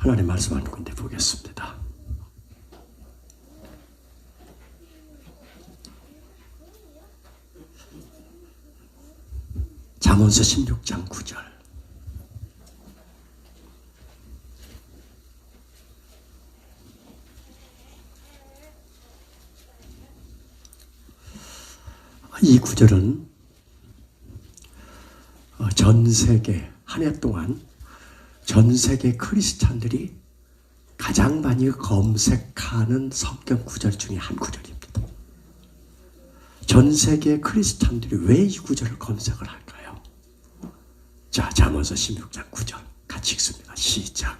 하나님 말씀 한 군데 보겠습니다. 잠언서 16장 9절. 이 구절은 전 세계 한 해 동안 전 세계 크리스찬들이 가장 많이 검색하는 성경 구절 중에 한 구절입니다. 전 세계 크리스찬들이 왜 이 구절을 검색을 할까요? 자, 잠언서 16장 9절 같이 읽습니다. 시작.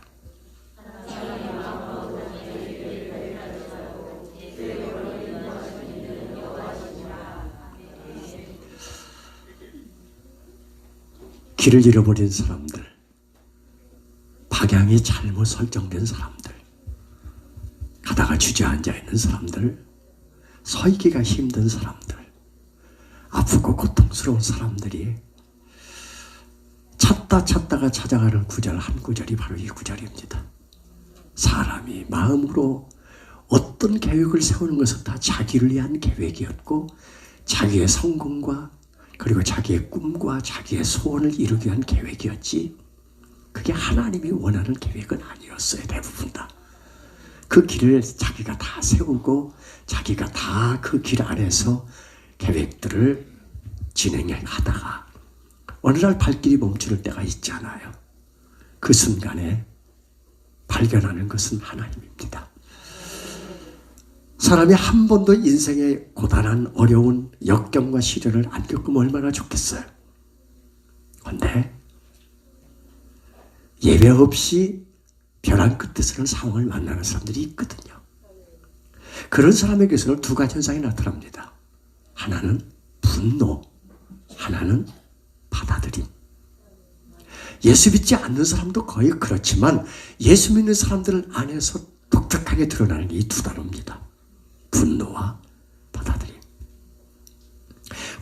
길을 잃어버린 사람들, 방향이 잘못 설정된 사람들, 가다가 주저앉아 있는 사람들, 서 있기가 힘든 사람들, 아프고 고통스러운 사람들이 찾다가 찾아가는 구절 한 구절이 바로 이 구절입니다. 사람이 마음으로 어떤 계획을 세우는 것은 다 자기를 위한 계획이었고 자기의 성공과 그리고 자기의 꿈과 자기의 소원을 이루기 위한 계획이었지 그게 하나님이 원하는 계획은 아니었어요. 대부분 다. 그 길을 자기가 다 세우고 자기가 다 그 길 안에서 계획들을 진행하다가 어느 날 발길이 멈추는 때가 있잖아요. 그 순간에 발견하는 것은 하나님입니다. 사람이 한 번도 인생의 고단한 어려운 역경과 시련을 안 겪으면 얼마나 좋겠어요. 그런데 예배 없이 벼랑 끝에서는 상황을 만나는 사람들이 있거든요. 그런 사람에게서는 두 가지 현상이 나타납니다. 하나는 분노, 하나는 받아들임. 예수 믿지 않는 사람도 거의 그렇지만 예수 믿는 사람들 안에서 독특하게 드러나는 이 두 단어입니다. 분노와 받아들임.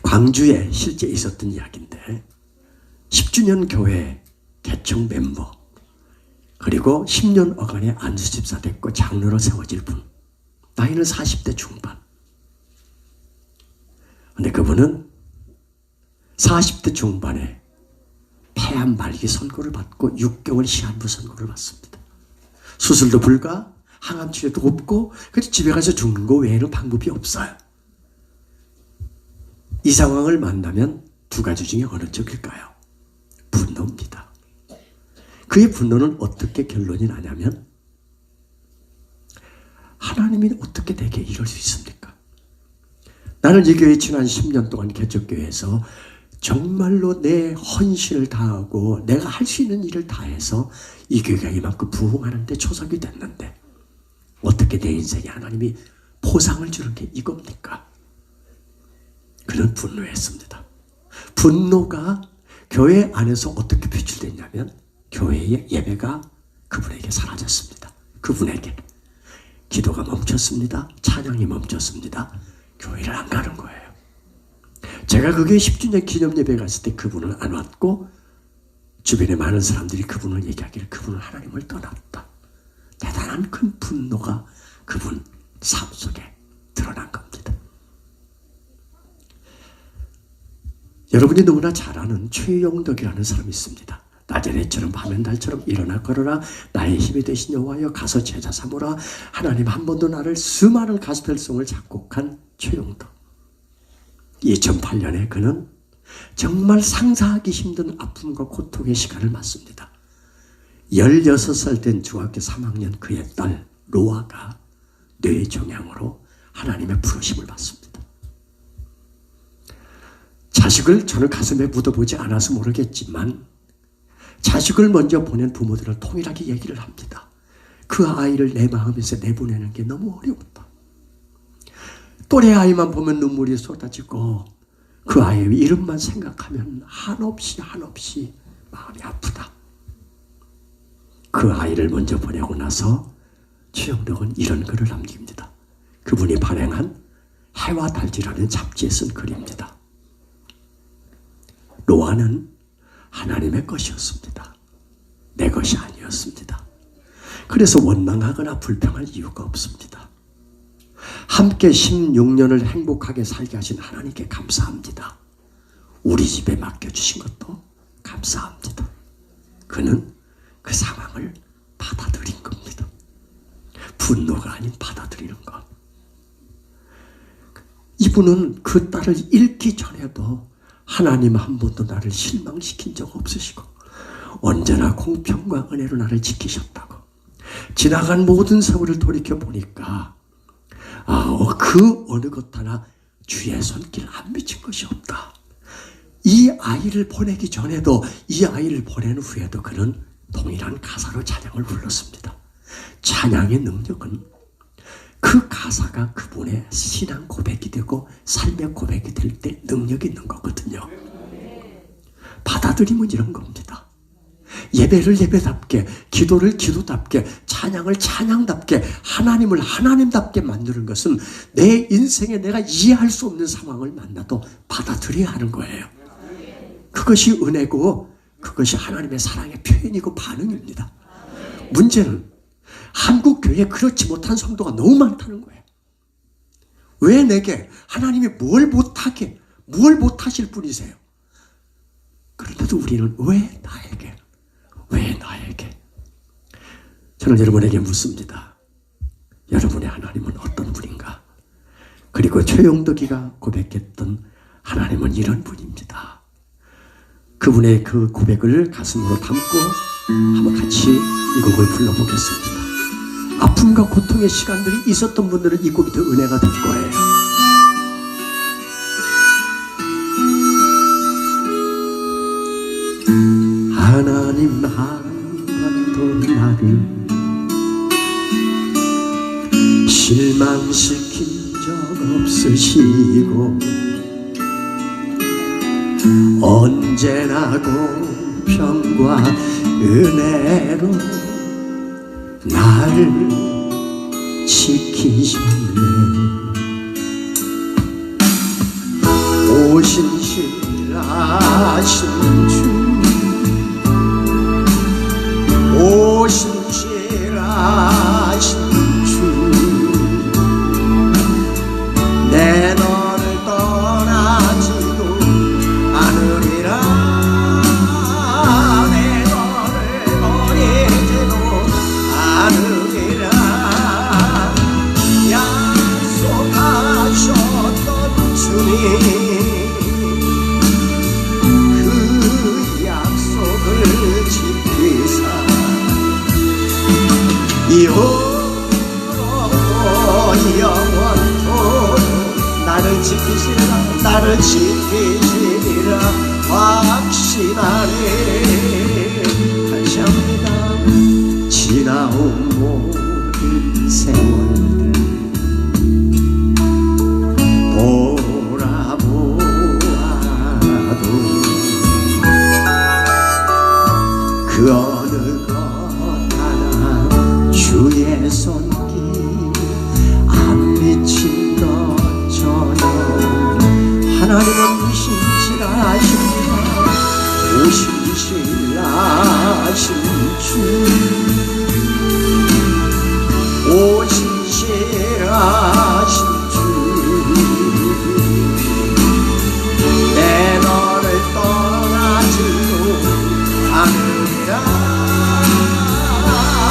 광주에 실제 있었던 이야기인데 10주년 교회 개척 멤버 그리고 10년 어간에 안수집사 됐고 장로로 세워질 분. 나이는 40대 중반. 근데 그분은 40대 중반에 폐암 말기 선고를 받고 6개월 시한부 선고를 받습니다. 수술도 불가, 항암 치료도 없고 그래서 집에 가서 죽는 거 외에는 방법이 없어요. 이 상황을 만나면 두 가지 중에 어느 쪽일까요? 분노입니다. 그의 분노는 어떻게 결론이 나냐면 하나님이 어떻게 내게 이럴 수 있습니까? 나는 이 교회 지난 10년 동안 개척교회에서 정말로 내 헌신을 다하고 내가 할 수 있는 일을 다해서 이 교회가 이만큼 부흥하는 데 초석이 됐는데 어떻게 내 인생에 하나님이 보상을 주는 게 이겁니까? 그는 분노했습니다. 분노가 교회 안에서 어떻게 표출됐냐면 교회의 예배가 그분에게 사라졌습니다. 그분에게 기도가 멈췄습니다. 찬양이 멈췄습니다. 교회를 안 가는 거예요. 제가 그게 10주년 기념 예배 갔을 때 그분은 안 왔고 주변에 많은 사람들이 그분을 얘기하기를 그분은 하나님을 떠났다. 대단한 큰 분노가 그분 삶 속에 드러난 겁니다. 여러분이 너무나 잘 아는 최영덕이라는 사람이 있습니다. 나자렛처럼 밤엔 달처럼 일어나 걸어라. 나의 힘이 되신 여호와여 가서 제자 삼으라. 하나님 한 번도 나를 수많은 가스펠송을 작곡한 최영덕. 2008년에 그는 정말 상상하기 힘든 아픔과 고통의 시간을 맞습니다. 16살 된 중학교 3학년 그의 딸 로아가 뇌종양으로 하나님의 부르심을 받습니다. 자식을 저는 가슴에 묻어보지 않아서 모르겠지만 자식을 먼저 보낸 부모들은 통일하게 얘기를 합니다. 그 아이를 내 마음에서 내보내는 게 너무 어려웠다. 또래 아이만 보면 눈물이 쏟아지고 그 아이의 이름만 생각하면 한없이 마음이 아프다. 그 아이를 먼저 보내고 나서 최영덕은 이런 글을 남깁니다. 그분이 발행한 해와 달지라는 잡지에 쓴 글입니다. 로아는 하나님의 것이었습니다. 내 것이 아니었습니다. 그래서 원망하거나 불평할 이유가 없습니다. 함께 16년을 행복하게 살게 하신 하나님께 감사합니다. 우리 집에 맡겨주신 것도 감사합니다. 그는 그 상황을 받아들인 겁니다. 분노가 아닌 받아들이는 것. 이분은 그 딸을 잃기 전에도 하나님 한 번도 나를 실망시킨 적 없으시고 언제나 공평과 은혜로 나를 지키셨다고. 지나간 모든 세월을 돌이켜보니까 그 어느 것 하나 주의 손길 안 미친 것이 없다. 이 아이를 보내기 전에도 이 아이를 보낸 후에도 그는 동일한 가사로 찬양을 불렀습니다. 찬양의 능력은 그 가사가 그분의 신앙 고백이 되고 삶의 고백이 될 때 능력이 있는 거거든요. 받아들이면 이런 겁니다. 예배를 예배답게, 기도를 기도답게, 찬양을 찬양답게, 하나님을 하나님답게 만드는 것은 내 인생에 내가 이해할 수 없는 상황을 만나도 받아들여야 하는 거예요. 그것이 은혜고 그것이 하나님의 사랑의 표현이고 반응입니다. 문제는 한국 교회에 그렇지 못한 성도가 너무 많다는 거예요. 왜 내게 하나님이 뭘 못하실 분이세요? 그런데도 우리는 왜 나에게? 저는 여러분에게 묻습니다. 여러분의 하나님은 어떤 분인가? 그리고 최용덕이가 고백했던 하나님은 이런 분입니다. 그분의 그 고백을 가슴으로 담고 한번 같이 이 곡을 불러보겠습니다. 아픔과 고통의 시간들이 있었던 분들은 이 곡이 더 은혜가 될 거예요. 하나님 한 번도 나를 실망시킨 적 없으시고 언제나 공평과 은혜로 날 지키셨네. 오신실하신 주, 오신실하신 주, 내 너를 떠나지도 않으리라. 내 너를 버리지도 않으리라. 약속하셨던 주님, 그 약속을 지키사 영원토록 나를 지키시리라. 나를 지키시리라 확신하네. 다시 합니다. 지나온 모든 세월들 돌아보아도 그 어느 것 하나 주의 손길 안 미친 것 전혀. 하나님은 신실하십니다. 오신실하신 주, 오신실하신 주, 내 너를 떠나지도 않으리라.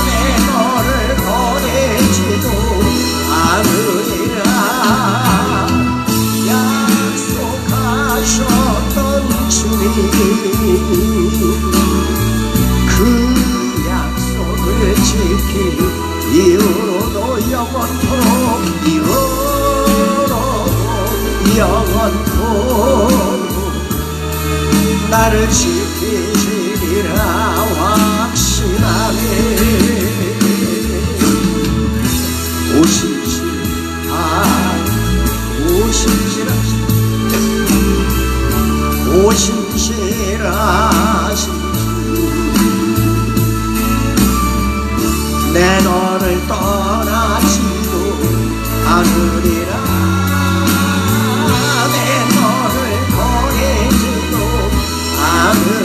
내 너를 보내지도 않으리라. 약속하셨던 주님, 그 약속을 지킬 이후로도 영원토록, 이후로도 영원토록 나를 지키시리라 확신하네. 오신실하신 내 너를 떠나지도 않으리라. 내 너를 보내지도 않으리라.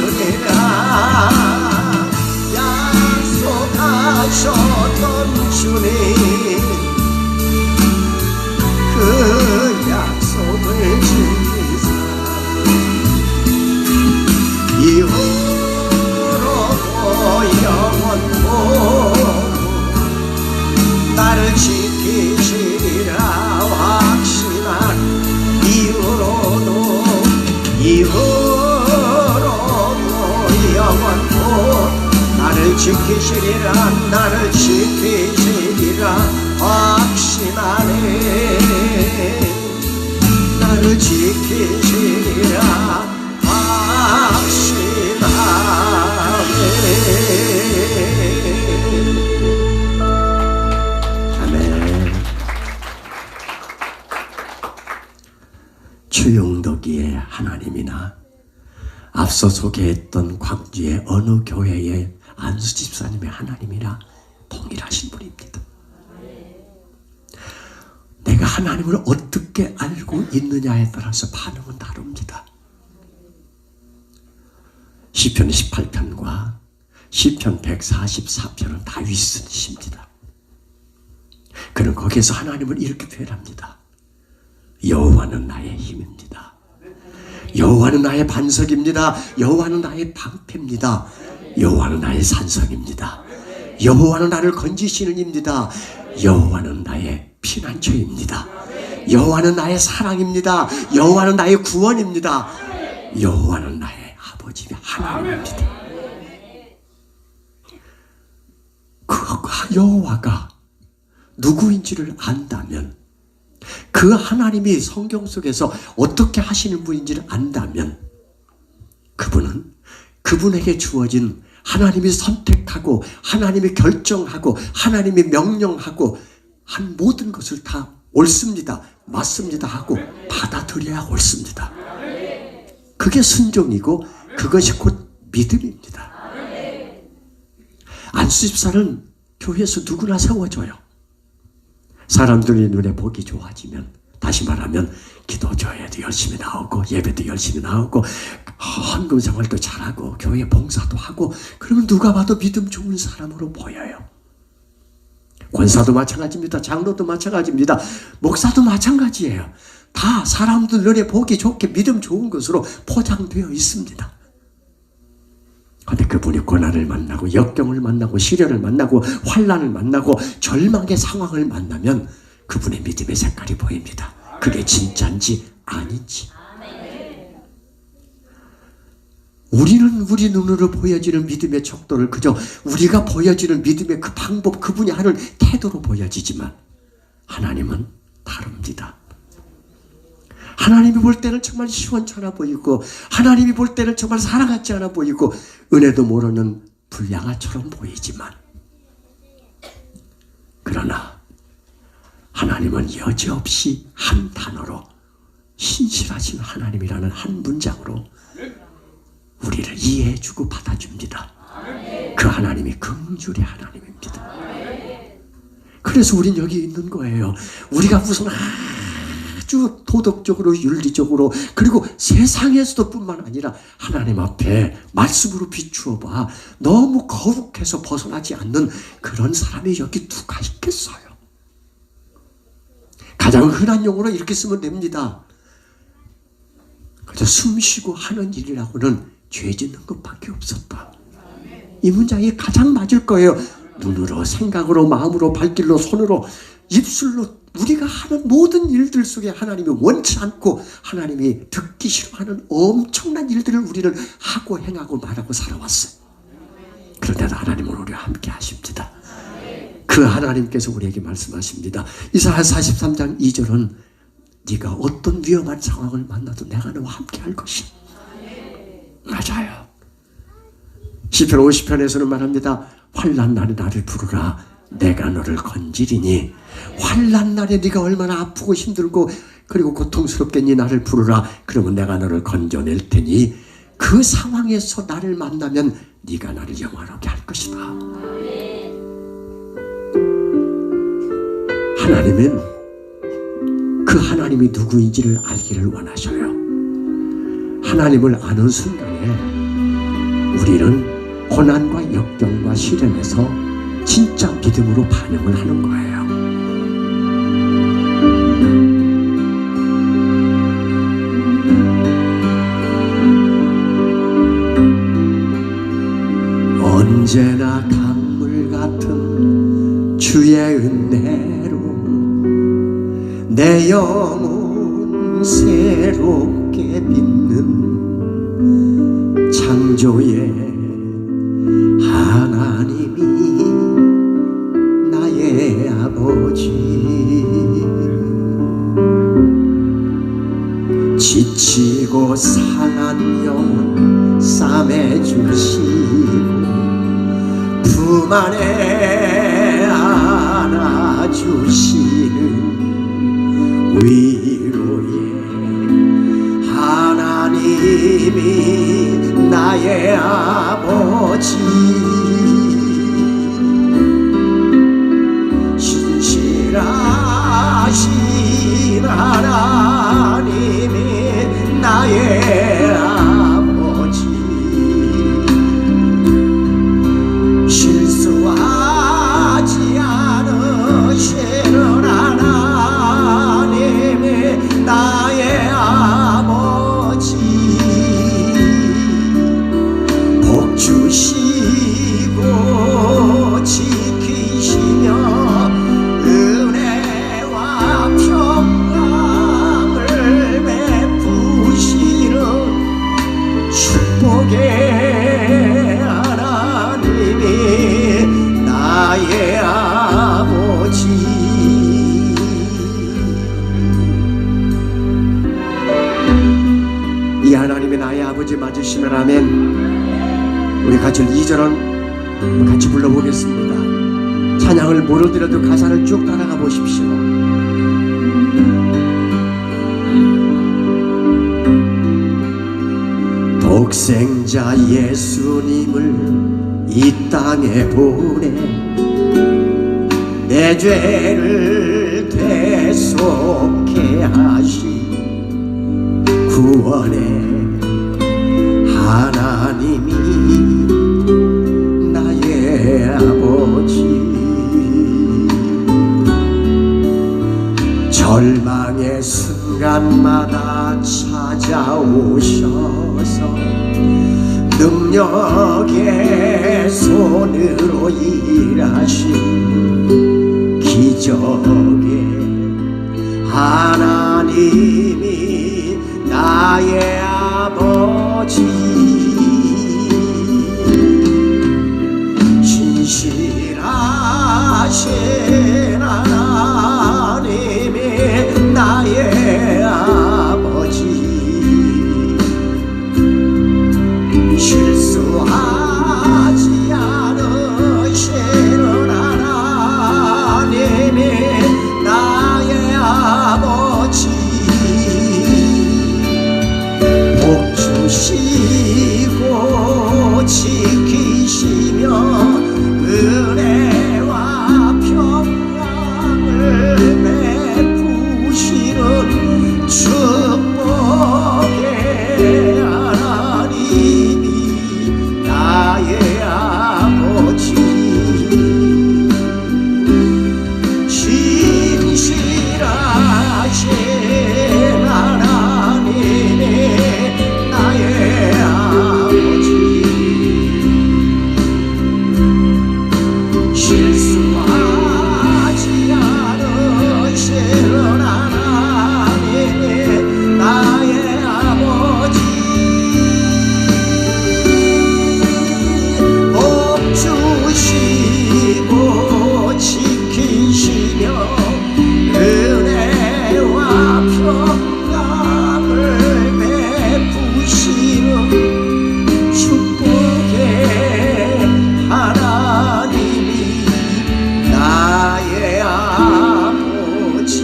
지키시리라 나를 지키시리라 확신하네 나를 지키시리라 확신하네 아멘. 주용덕이의 하나님이나 앞서 소개했던 광주의 어느 교회의 안수 집사님의 하나님이라 동일하신 분입니다. 내가 하나님을 어떻게 알고 있느냐에 따라서 반응은 다릅니다. 시편 18편과 시편 144편은 다윗 쓰십니다. 그는 거기에서 하나님을 이렇게 표현합니다. 여호와는 나의 힘입니다. 여호와는 나의 반석입니다. 여호와는 나의 방패입니다. 여호와는 나의 산성입니다. 여호와는 나를 건지시는 입니다. 여호와는 나의 피난처입니다. 여호와는 나의 사랑입니다. 여호와는 나의 구원입니다. 여호와는 나의 아버지 하나님입니다. 그 여호와가 누구인지를 안다면, 그 하나님이 성경 속에서 어떻게 하시는 분인지를 안다면, 그분은 그분에게 주어진 하나님이 선택하고 하나님이 결정하고 하나님이 명령하고 한 모든 것을 다 옳습니다, 맞습니다 하고 받아들여야 옳습니다. 그게 순종이고 그것이 곧 믿음입니다. 안수집사는 교회에서 누구나 세워줘요. 사람들이 눈에 보기 좋아지면, 다시 말하면 기도조회도 열심히 나오고 예배도 열심히 나오고 헌금 생활도 잘하고 교회 봉사도 하고, 그러면 누가 봐도 믿음 좋은 사람으로 보여요. 권사도 마찬가지입니다. 장로도 마찬가지입니다. 목사도 마찬가지예요. 다 사람들 눈에 보기 좋게 믿음 좋은 것으로 포장되어 있습니다. 그런데 그분이 고난을 만나고 역경을 만나고 시련을 만나고 환난을 만나고 절망의 상황을 만나면 그분의 믿음의 색깔이 보입니다. 그게 진짜인지 아닌지. 우리는 우리 눈으로 보여지는 믿음의 척도를 그저 우리가 보여지는 믿음의 그 방법, 그분이 하는 태도로 보여지지만 하나님은 다릅니다. 하나님이 볼 때는 정말 시원찮아 보이고, 하나님이 볼 때는 정말 사랑하지 않아 보이고, 은혜도 모르는 불량아처럼 보이지만, 그러나 하나님은 여지없이 한 단어로, 신실하신 하나님이라는 한 문장으로 우리를 이해해주고 받아줍니다. 그 하나님이 긍휼의 하나님입니다. 그래서 우린 여기 있는 거예요. 우리가 무슨 아주 도덕적으로 윤리적으로, 그리고 세상에서도 뿐만 아니라 하나님 앞에 말씀으로 비추어 봐, 너무 거룩해서 벗어나지 않는 그런 사람이 여기 누가 있겠어요. 가장 흔한 용어로 이렇게 쓰면 됩니다. 그저 숨쉬고 하는 일이라고는 죄 짓는 것밖에 없었다. 이 문장이 가장 맞을 거예요. 눈으로, 생각으로, 마음으로, 발길로, 손으로, 입술로 우리가 하는 모든 일들 속에 하나님이 원치 않고 하나님이 듣기 싫어하는 엄청난 일들을 우리는 하고 행하고 말하고 살아왔어요. 그런데도 하나님은 우리와 함께 하십니다. 그 하나님께서 우리에게 말씀하십니다. 이사야 43장 2절은 네가 어떤 위험한 상황을 만나도 내가 너와 함께 할 것이야. 맞아요. 시편 50편에서는 말합니다. 환난 날에 나를 부르라. 내가 너를 건지리니. 환난 날에 네가 얼마나 아프고 힘들고 그리고 고통스럽겠니 나를 부르라. 그러면 내가 너를 건져낼 테니 그 상황에서 나를 만나면 네가 나를 영화롭게 할 것이다. 하나님은 그 하나님이 누구인지를 알기를 원하셔요. 하나님을 아는 순간에 우리는 고난과 역경과 시련에서 진짜 믿음으로 반응을 하는 거예요. 언제나 강물 같은 주의 은혜로 내 영혼 새롭게 빚는 창조의 하나님 주만에 안아주시는 위로의 하나님이 나의 아버지, 신실하신 하나님이 나의 아버지, 실수하지 않으시는 하나님이 나의 아버지, 복 주시고 지키시며 은혜와 평강을 베푸시는 축복의 하나님이 나의 아버지. 이 하나님이 나의 아버지 맞으시면 아멘. 우리 같이 2절은 같이 불러보겠습니다. 찬양을 모르더라도 가사를 쭉 따라가 보십시오. 독생자 예수님을 이 땅에 보내 내 죄를 대속해 하신 구원의 하나님이 나의 아버지, 절망의 순간마다 찾아오셔서 능력의 손으로 일하신 기적의 하나님이 나의 아버지, 신실하신 하나님이 나의 아버지, 실수하지 않으시는 하나님이 나의 아버지, 복 주시고 지키시며 은혜와 평강을 베푸시는 축복의 하나님이 나의 아버지, 신실하신 하나님이 나의 아버지, 실수하지 않으시는 하나님이 나의 아버지, 복 주시고 지키시며 은혜와 평강을 베푸시는 축복의 하나님이 나의 아버지.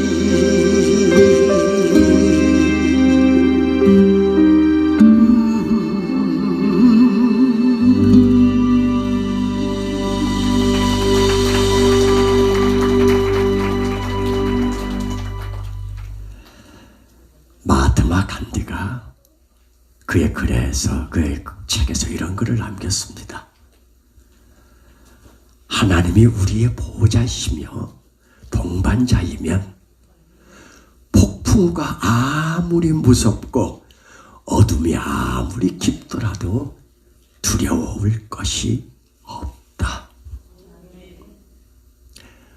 마하트마 간디가 그의 글에서, 그의 책에서 이런 글을 남겼습니다. 하나님이 우리의 보호자이시며 동반자이면 폭풍과 아무리 무섭고 어둠이 아무리 깊더라도 두려울 것이 없다.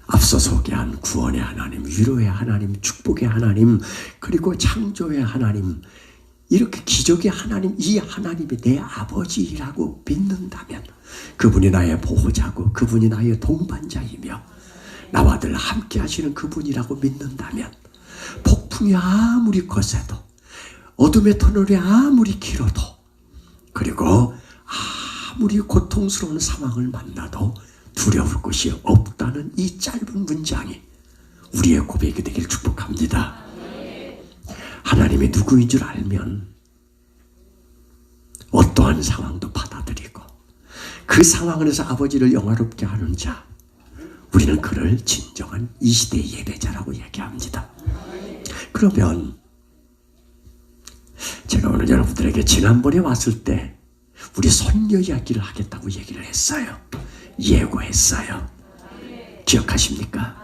앞서 소개한 구원의 하나님, 위로의 하나님, 축복의 하나님, 그리고 창조의 하나님, 이렇게 기적의 하나님, 이 하나님이 내 아버지라고 믿는다면, 그분이 나의 보호자고 그분이 나의 동반자이며 나와 늘 함께 하시는 그분이라고 믿는다면, 폭풍이 아무리 거세도 어둠의 터널이 아무리 길어도, 그리고 아무리 고통스러운 상황을 만나도 두려울 것이 없다는 이 짧은 문장이 우리의 고백이 되길 축복합니다. 하나님이 누구인 줄 알면 어떠한 상황도 받아들이고 그 상황 안에서 아버지를 영화롭게 하는 자, 우리는 그를 진정한 이 시대의 예배자라고 얘기합니다. 그러면 제가 오늘 여러분들에게 지난번에 왔을 때 우리 손녀 이야기를 하겠다고 얘기를 했어요. 예고했어요. 기억하십니까?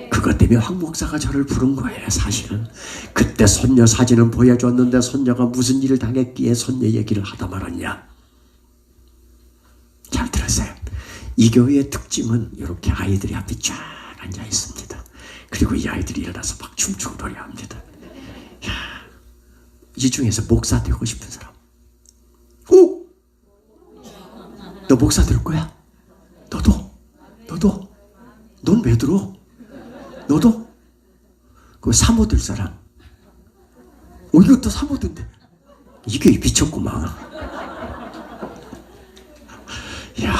그것 때문에 황 목사가 저를 부른 거예요. 사실은 그때 손녀 사진은 보여줬는데 손녀가 무슨 일을 당했기에 손녀 얘기를 하다 말았냐. 잘 들었어요. 이 교회의 특징은 이렇게 아이들이 앞에 쫙 앉아 있습니다. 그리고 이 아이들이 일어나서 막 춤추고 노래합니다. 이 중에서 목사 되고 싶은 사람? 오! 너 목사 될 거야? 너도? 넌 왜 들어? 너도? 그 사모 될 사람? 이것도 사모던데. 이게 미쳤구만. 야,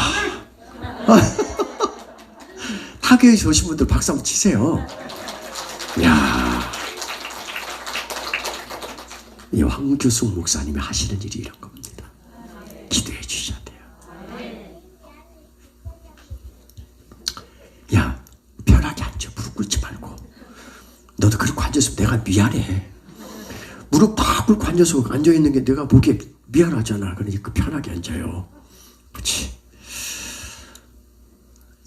타교에 오신 분들 박수 한번 치세요. 야, 이 황규숙 목사님이 하시는 일이 이런 겁니다. 기도해 주셔야 돼요. 야, 편하게 앉아. 무릎 꿇지 말고. 너도 그렇게 앉아서 내가 미안해. 무릎 팍 꿇고 앉아서 앉아있는 게 내가 보기에 미안하잖아. 그러니까 편하게 앉아요. 그렇지.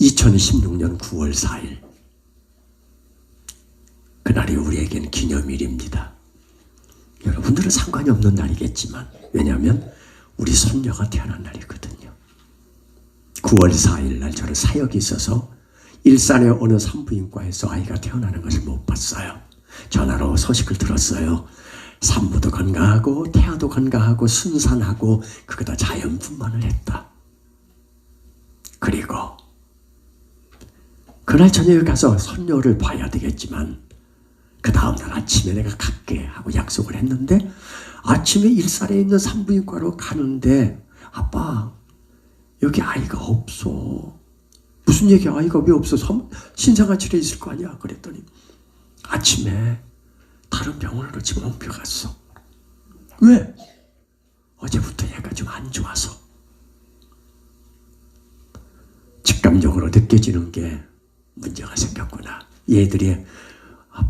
2016년 9월 4일 그날이 우리에겐 기념일입니다. 여러분들은 상관이 없는 날이겠지만 왜냐하면 우리 손녀가 태어난 날이거든요. 9월 4일 날 저는 사역이 있어서 일산의 어느 산부인과에서 아이가 태어나는 것을 못 봤어요. 전화로 소식을 들었어요. 산모도 건강하고 태아도 건강하고 순산하고 그거 다 자연분만을 했다. 그리고 그날 저녁에 가서 손녀를 봐야 되겠지만 그 다음날 아침에 내가 갈게 하고 약속을 했는데 아침에 일산에 있는 산부인과로 가는데 아빠 여기 아이가 없어. 무슨 얘기야? 아이가 왜 없어? 신생아 치료에 있을 거 아니야? 그랬더니 아침에 다른 병원으로 지금 옮겨갔어. 왜? 어제부터 얘가 좀 안 좋아서. 직감적으로 느껴지는 게 문제가 생겼구나. 얘들이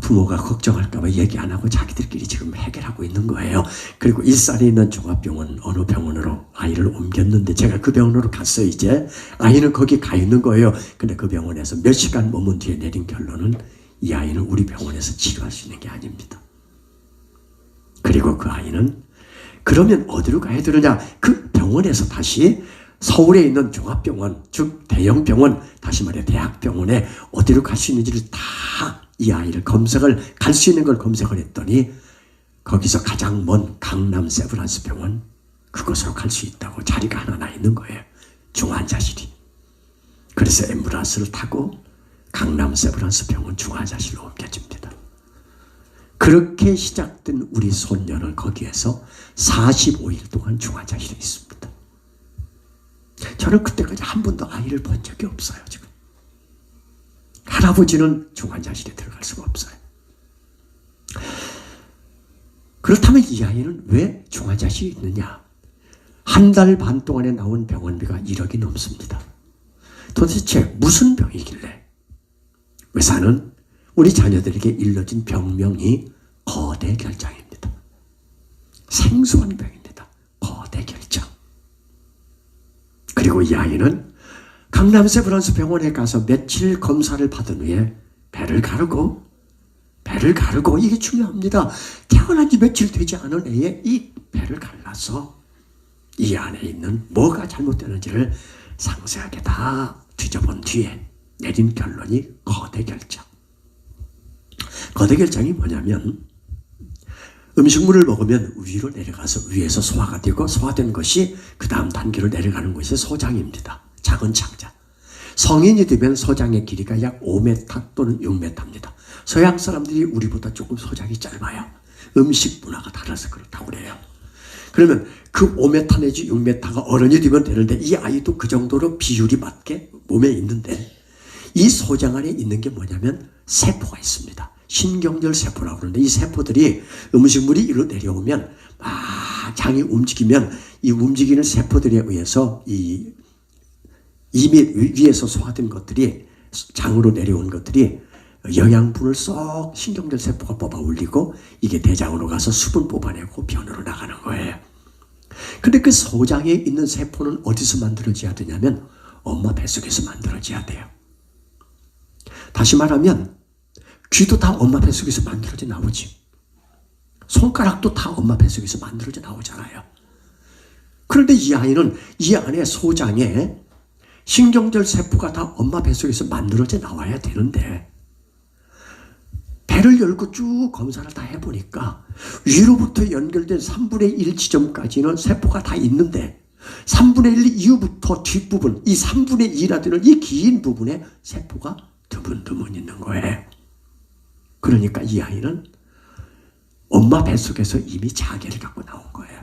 부모가 걱정할까봐 얘기 안 하고 자기들끼리 지금 해결하고 있는 거예요. 그리고 일산에 있는 종합병원 어느 병원으로 아이를 옮겼는데 제가 그 병원으로 갔어요. 이제 아이는 거기 가 있는 거예요. 근데 그 병원에서 몇 시간 머문 뒤에 내린 결론은 이 아이는 우리 병원에서 치료할 수 있는 게 아닙니다. 그리고 그 아이는 그러면 어디로 가야 되느냐. 그 병원에서 다시 서울에 있는 종합병원, 즉 대형병원, 다시 말해 대학병원에 어디로 갈 수 있는지를 다 이 아이를 검색을 갈 수 있는 걸 검색을 했더니 거기서 가장 먼 강남 세브란스 병원 그곳으로 갈 수 있다고 자리가 하나 나 있는 거예요. 중환자실이. 그래서 앰뷸런스를 타고 강남 세브란스 병원 중환자실로 옮겨집니다. 그렇게 시작된 우리 손녀는 거기에서 45일 동안 중환자실에 있습니다. 저는 그때까지 한 번도 아이를 본 적이 없어요. 지금 할아버지는 중환자실에 들어갈 수가 없어요. 그렇다면 이 아이는 왜 중환자실에 있느냐? 한 달 반 동안에 나온 병원비가 1억이 넘습니다. 도대체 무슨 병이길래? 의사는 우리 자녀들에게 일러진 병명이 거대 결장입니다. 생소한 병입니다. 거대 결장. 그리고 이 아이는 강남 세브란스 병원에 가서 며칠 검사를 받은 후에 배를 가르고 이게 중요합니다. 태어난 지 며칠 되지 않은 애에 이 배를 갈라서 이 안에 있는 뭐가 잘못되는지를 상세하게 다 뒤져본 뒤에 내린 결론이 거대 결장. 거대 결장이 뭐냐면 음식물을 먹으면 위로 내려가서 위에서 소화가 되고 소화된 것이 그 다음 단계로 내려가는 것이 소장입니다. 작은 창자. 성인이 되면 소장의 길이가 약 5m 또는 6m입니다. 서양 사람들이 우리보다 조금 소장이 짧아요. 음식 문화가 달라서 그렇다고 그래요. 그러면 그 5m 내지 6m가 어른이 되면 되는데 이 아이도 그 정도로 비율이 맞게 몸에 있는데 이 소장 안에 있는 게 뭐냐면 세포가 있습니다. 신경절 세포라고 그러는데 이 세포들이 음식물이 이리로 내려오면 막 장이 움직이면 이 움직이는 세포들에 의해서 이 이미 위에서 소화된 것들이 장으로 내려온 것들이 영양분을 쏙 신경절 세포가 뽑아 올리고 이게 대장으로 가서 수분 뽑아내고 변으로 나가는 거예요. 근데 그 소장에 있는 세포는 어디서 만들어져야 되냐면 엄마 뱃속에서 만들어져야 돼요. 다시 말하면 귀도 다 엄마 뱃속에서 만들어져 나오지. 손가락도 다 엄마 뱃속에서 만들어져 나오잖아요. 그런데 이 아이는 이 안에 소장에 신경절 세포가 다 엄마 뱃속에서 만들어져 나와야 되는데 배를 열고 쭉 검사를 다 해보니까 위로부터 연결된 3분의 1 지점까지는 세포가 다 있는데 3분의 1 이후부터 뒷부분 이 3분의 2라 되는 이 긴 부분에 세포가 드문드문 있는 거예요. 그러니까 이 아이는 엄마 뱃속에서 이미 장애를 갖고 나온 거예요.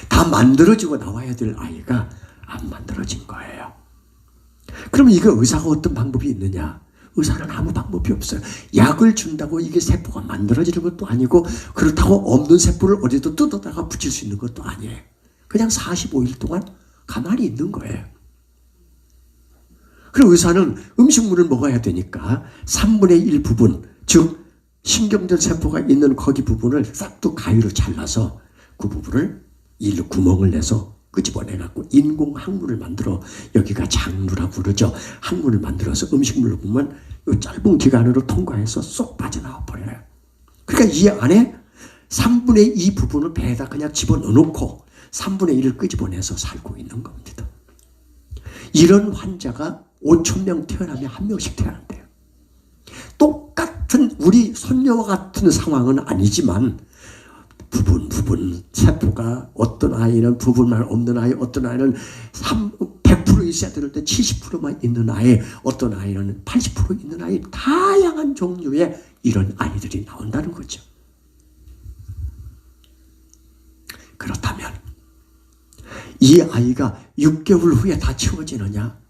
다 만들어지고 나와야 될 아이가 안 만들어진 거예요. 그러면 이거 의사가 어떤 방법이 있느냐? 의사는 아무 방법이 없어요. 약을 준다고 이게 세포가 만들어지는 것도 아니고 그렇다고 없는 세포를 어디도 뜯어다가 붙일 수 있는 것도 아니에요. 그냥 45일 동안 가만히 있는 거예요. 그리고 의사는 음식물을 먹어야 되니까 3분의 1 부분, 즉 신경절 세포가 있는 거기 부분을 싹둑 가위로 잘라서 그 부분을 일로 구멍을 내서 끄집어내갖고 인공 항문을 만들어 여기가 장루라고 그러죠. 항문을 만들어서 음식물을 보면 이 짧은 기관으로 통과해서 쏙 빠져나와 버려요. 그러니까 이 안에 3분의 2 부분을 배에다 그냥 집어넣어놓고 3분의 1을 끄집어내서 살고 있는 겁니다. 이런 환자가 5,000명 태어나면 1명씩 태어난대요. 똑같은 우리 손녀와 같은 상황은 아니지만 부분 세포가 어떤 아이는 부분만 없는 아이, 어떤 아이는 100% 있어야 되는데 70%만 있는 아이, 어떤 아이는 80% 있는 아이, 다양한 종류의 이런 아이들이 나온다는 거죠. 그렇다면 이 아이가 6개월 후에 다 채워지느냐?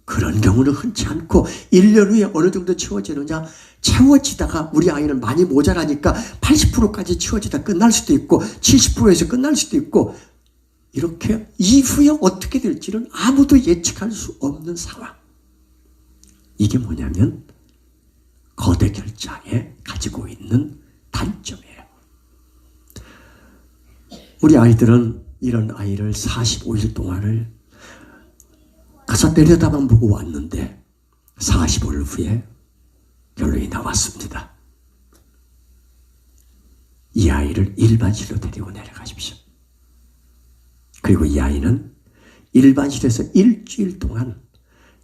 그런 경우는 흔치 않고 1년 후에 어느 정도 채워지느냐? 채워지다가 우리 아이는 많이 모자라니까 80%까지 채워지다 끝날 수도 있고 70%에서 끝날 수도 있고 이렇게 이후에 어떻게 될지는 아무도 예측할 수 없는 상황. 이게 뭐냐면 거대 결장에 가지고 있는 단점이에요. 우리 아이들은 이런 아이를 45일 동안을 가서 내려다만 보고 왔는데 45일 후에 결론이 나왔습니다. 이 아이를 일반실로 데리고 내려가십시오. 그리고 이 아이는 일반실에서 일주일 동안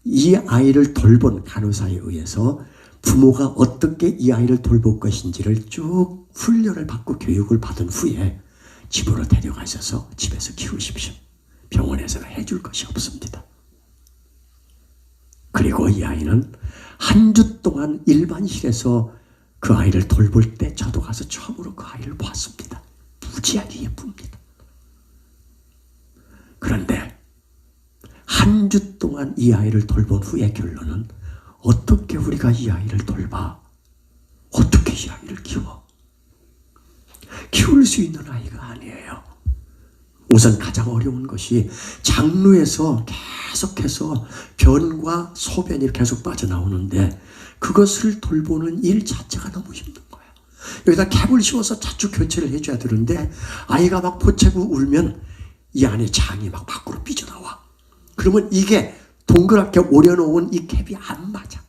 이 아이를 돌본 간호사에 의해서 부모가 어떻게 이 아이를 돌볼 것인지를 쭉 훈련을 받고 교육을 받은 후에 집으로 데려가셔서 집에서 키우십시오. 병원에서는 해줄 것이 없습니다. 그리고 이 아이는 한 주 동안 일반실에서 그 아이를 돌볼 때 저도 가서 처음으로 그 아이를 봤습니다. 무지하게 예쁩니다. 그런데 한 주 동안 이 아이를 돌본 후의 결론은 어떻게 우리가 이 아이를 돌봐? 어떻게 이 아이를 키워? 키울 수 있는 아이가 아니에요. 우선 가장 어려운 것이 장루에서 계속해서 변과 소변이 계속 빠져나오는데 그것을 돌보는 일 자체가 너무 힘든 거예요. 여기다 캡을 씌워서 자주 교체를 해줘야 되는데 아이가 막 보채고 울면 이 안에 장이 막 밖으로 삐져나와. 그러면 이게 동그랗게 오려놓은 이 캡이 안 맞아.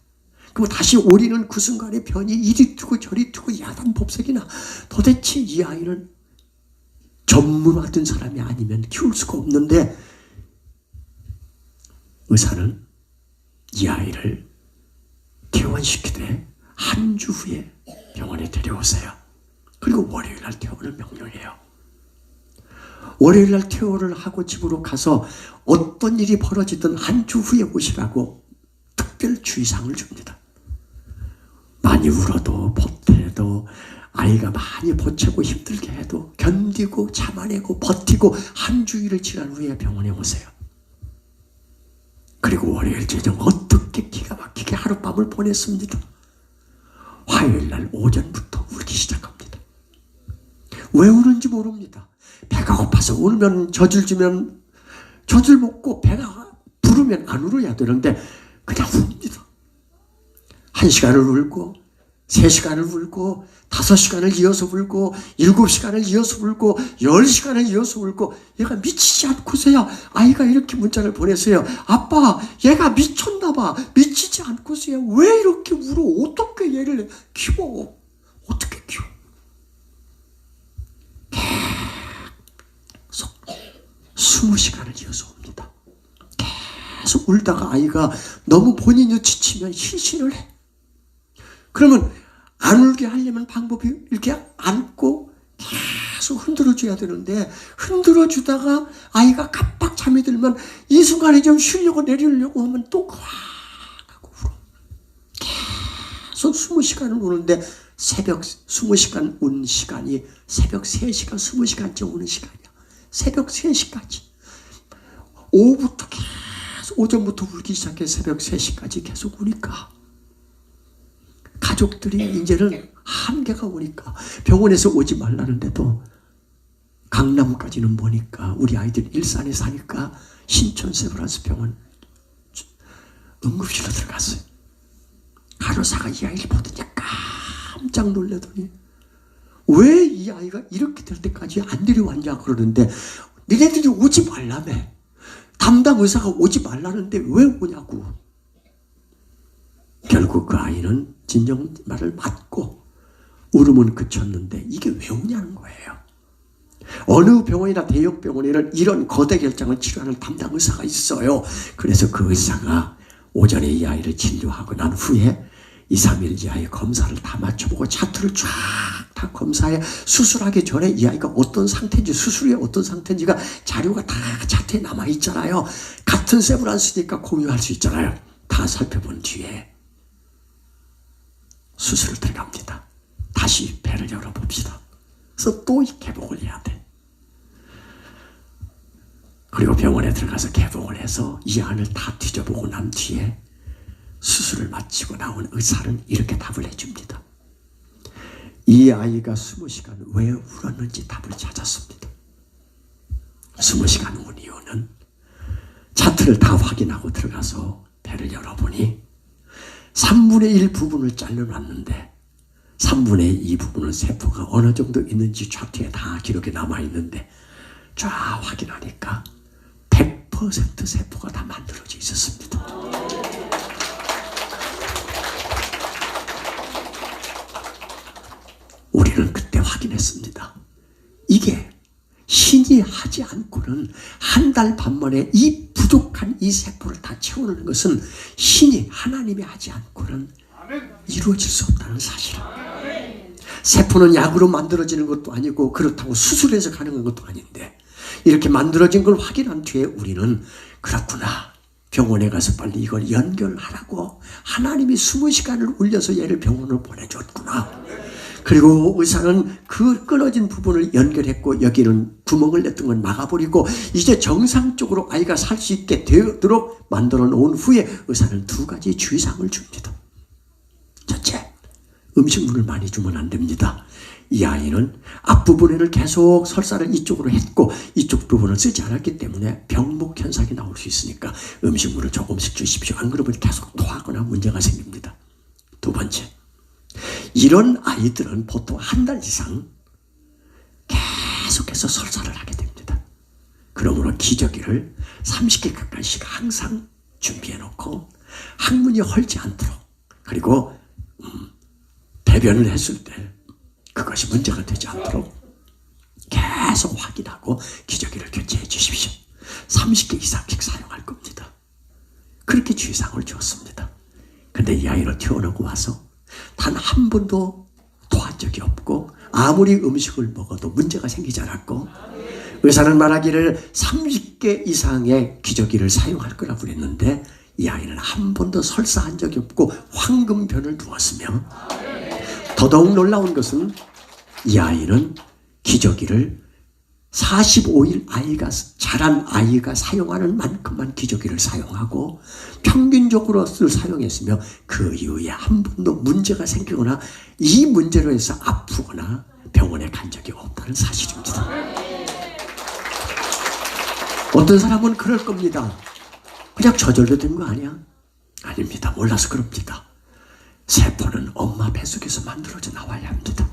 그럼 다시 오리는 그 순간에 변이 이리 튀고 저리 튀고 야단 법석이나 도대체 이 아이는 전문화된 사람이 아니면 키울 수가 없는데 의사는 이 아이를 퇴원시키되 한 주 후에 병원에 데려오세요. 그리고 월요일날 퇴원을 명령해요. 월요일날 퇴원을 하고 집으로 가서 어떤 일이 벌어지든 한 주 후에 오시라고 특별 주의사항을 줍니다. 많이 울어도 보태도 아이가 많이 보채고 힘들게 해도 견디고 참아내고 버티고 한 주일을 지난 후에 병원에 오세요. 그리고 월요일 저녁 어떻게 하룻밤을 보냈습니다. 화요일날 오전부터 울기 시작합니다. 왜 우는지 모릅니다. 배가 고파서 울면 젖을 먹고 배가 부르면 안 울어야 되는데 그냥 웁니다. 1시간을 울고 3시간을 울고 5시간을 이어서 울고 7시간을 이어서 울고 10시간을 이어서 울고 얘가 미치지 않고서야 아이가 이렇게 문자를 보냈어요. 아빠, 얘가 미쳤나 봐. 미치지 않고서야 왜 이렇게 울어? 어떻게 얘를 키워? 어떻게 키워? 계속 20시간을 이어서 옵니다. 계속 울다가 아이가 너무 본인이 지치면 실신을 해. 그러면 안 울게 하려면 방법이 이렇게 안고 계속 흔들어줘야 되는데 흔들어주다가 아이가 깜빡 잠이 들면 이 순간에 좀 쉬려고 내리려고 하면 또 꽉 하고 울어. 계속 20시간을 우는데 새벽 20시간 운 시간이 새벽 3시간 20시간째 우는 시간이야. 새벽 3시까지. 오후부터 계속 오전부터 울기 시작해 새벽 3시까지 계속 우니까 가족들이 이제는 한계가 오니까 병원에서 오지 말라는데도 강남까지는 보니까 우리 아이들 일산에 사니까 신촌 세브란스 병원 응급실로 들어갔어요. 간호사가 이 아이를 보더니 깜짝 놀라더니 왜 이 아이가 이렇게 될 때까지 안 데려왔냐 그러는데 니네들이 오지 말라며. 담당 의사가 오지 말라는데 왜 오냐고. 결국 그 아이는 진정 말을 맞고 울음은 그쳤는데 이게 왜 오냐는 거예요. 어느 병원이나 대형 병원에는 이런 거대 결장을 치료하는 담당 의사가 있어요. 그래서 그 의사가 오전에 이 아이를 진료하고 난 후에 2, 3일 이 아이 검사를 다 맞춰보고 차트를 쫙 다 검사해 수술하기 전에 이 아이가 어떤 상태인지 수술 후에 어떤 상태인지가 자료가 다 차트에 남아있잖아요. 같은 세브란스니까 공유할 수 있잖아요. 다 살펴본 뒤에 수술을 들어갑니다. 다시 배를 열어봅시다. 그래서 또 개봉을 해야 돼. 그리고 병원에 들어가서 개봉을 해서 이 안을 다 뒤져보고 난 뒤에 수술을 마치고 나온 의사는 이렇게 답을 해줍니다. 이 아이가 20시간 왜 울었는지 답을 찾았습니다. 20시간 운 이유는 차트를 다 확인하고 들어가서 배를 열어보니 3분의 1 부분을 잘라놨는데 3분의 2 부분은 세포가 어느 정도 있는지 차트에 다 기록이 남아있는데 쫙 확인하니까 100% 세포가 다 만들어져 있었습니다. 우리는 그때 확인했습니다. 이게 신이 하지 않고는 한 달 반 만에 이 부족한 이 세포를 다 채우는 것은 신이 하나님이 하지 않고는 이루어질 수 없다는 사실을. 세포는 약으로 만들어지는 것도 아니고 그렇다고 수술해서 가능한 것도 아닌데 이렇게 만들어진 걸 확인한 뒤에 우리는 그렇구나. 병원에 가서 빨리 이걸 연결하라고 하나님이 20시간을 울려서 얘를 병원으로 보내줬구나. 그리고 의사는 그 끊어진 부분을 연결했고 여기는 구멍을 냈던 건 막아버리고 이제 정상적으로 아이가 살 수 있게 되도록 만들어 놓은 후에 의사는 2가지 주의사항을 줍니다. 첫째, 음식물을 많이 주면 안 됩니다. 이 아이는 앞부분에는 계속 설사를 이쪽으로 했고 이쪽 부분을 쓰지 않았기 때문에 병목 현상이 나올 수 있으니까 음식물을 조금씩 주십시오. 안 그러면 계속 토하거나 문제가 생깁니다. 2번째, 이런 아이들은 보통 한 달 이상 계속해서 설사를 하게 됩니다. 그러므로 기저귀를 30개 가까이씩 항상 준비해 놓고 항문이 헐지 않도록 그리고 배변을 했을 때 그것이 문제가 되지 않도록 계속 확인하고 기저귀를 교체해 주십시오. 30개 이상씩 사용할 겁니다. 그렇게 주의사항을 주었습니다. 근데 이 아이는 태어나고 와서 단 한 번도 토한 적이 없고 아무리 음식을 먹어도 문제가 생기지 않았고 의사는 말하기를 30개 이상의 기저귀를 사용할 거라고 그랬는데 이 아이는 한 번도 설사한 적이 없고 황금변을 두었으며 더더욱 놀라운 것은 이 아이는 기저귀를 45일 아이가 자란 아이가 사용하는 만큼만 기저귀를 사용하고 평균 루틴적으로를 사용했으며 그 이후에 한 번도 문제가 생기거나 이 문제로 해서 아프거나 병원에 간 적이 없다는 사실입니다. 어떤 사람은 그럴 겁니다. 그냥 저절로 된 거 아니야? 아닙니다. 몰라서 그럽니다. 세포는 엄마 뱃속에서 만들어져 나와야 합니다.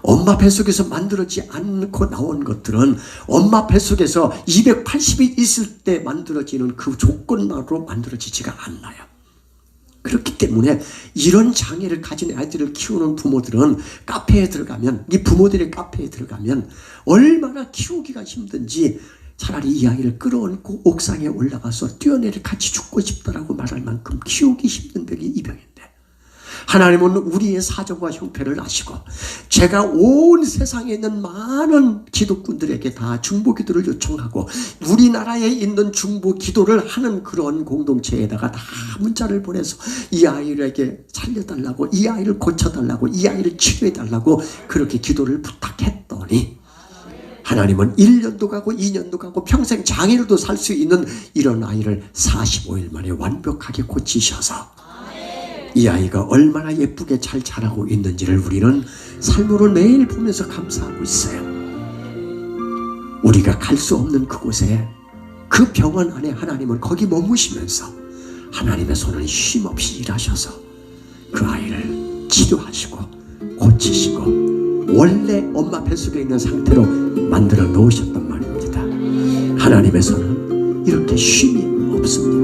엄마 뱃속에서 만들어지지 않고 나온 것들은 엄마 뱃속에서 280이 있을 때 만들어지는 그 조건으로 만들어지지가 않아요. 그렇기 때문에 이런 장애를 가진 아이들을 키우는 부모들은 카페에 들어가면, 이 부모들의 카페에 들어가면 얼마나 키우기가 힘든지 차라리 이 아이를 끌어안고 옥상에 올라가서 뛰어내려 같이 죽고 싶다라고 말할 만큼 키우기 힘든 병이 이 병인데, 하나님은 우리의 사정과 형편을 아시고 제가 온 세상에 있는 많은 기독군들에게 다 중보 기도를 요청하고 우리나라에 있는 중보 기도를 하는 그런 공동체에다가 다 문자를 보내서 이 아이에게 살려달라고, 이 아이를 고쳐달라고, 이 아이를 치료해달라고 그렇게 기도를 부탁했더니 하나님은 1년도 가고 2년도 가고 평생 장애로도 살 수 있는 이런 아이를 45일 만에 완벽하게 고치셔서 이 아이가 얼마나 예쁘게 잘 자라고 있는지를 우리는 삶으로 매일 보면서 감사하고 있어요. 우리가 갈 수 없는 그곳에, 그 병원 안에 하나님은 거기 머무시면서 하나님의 손을 쉼없이 일하셔서 그 아이를 치료하시고 고치시고 원래 엄마 뱃속에 있는 상태로 만들어 놓으셨단 말입니다. 하나님의 손은 이렇게 쉼이 없습니다.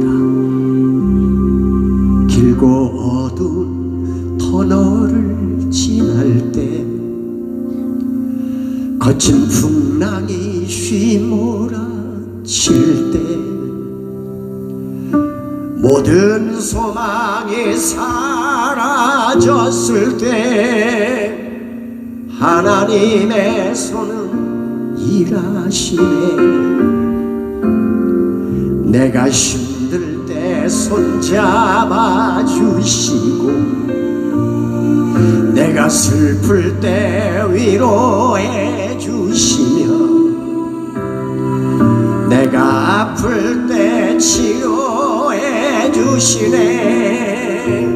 길고 어두운 터널을 지날 때 거친 풍랑이 휘몰아칠 때 모든 소망이 사라졌을 때 하나님의 손은 일하시네. 내가 힘들 때 손잡아 주시고 내가 슬플 때 위로해 주시며 내가 아플 때 치료해 주시네.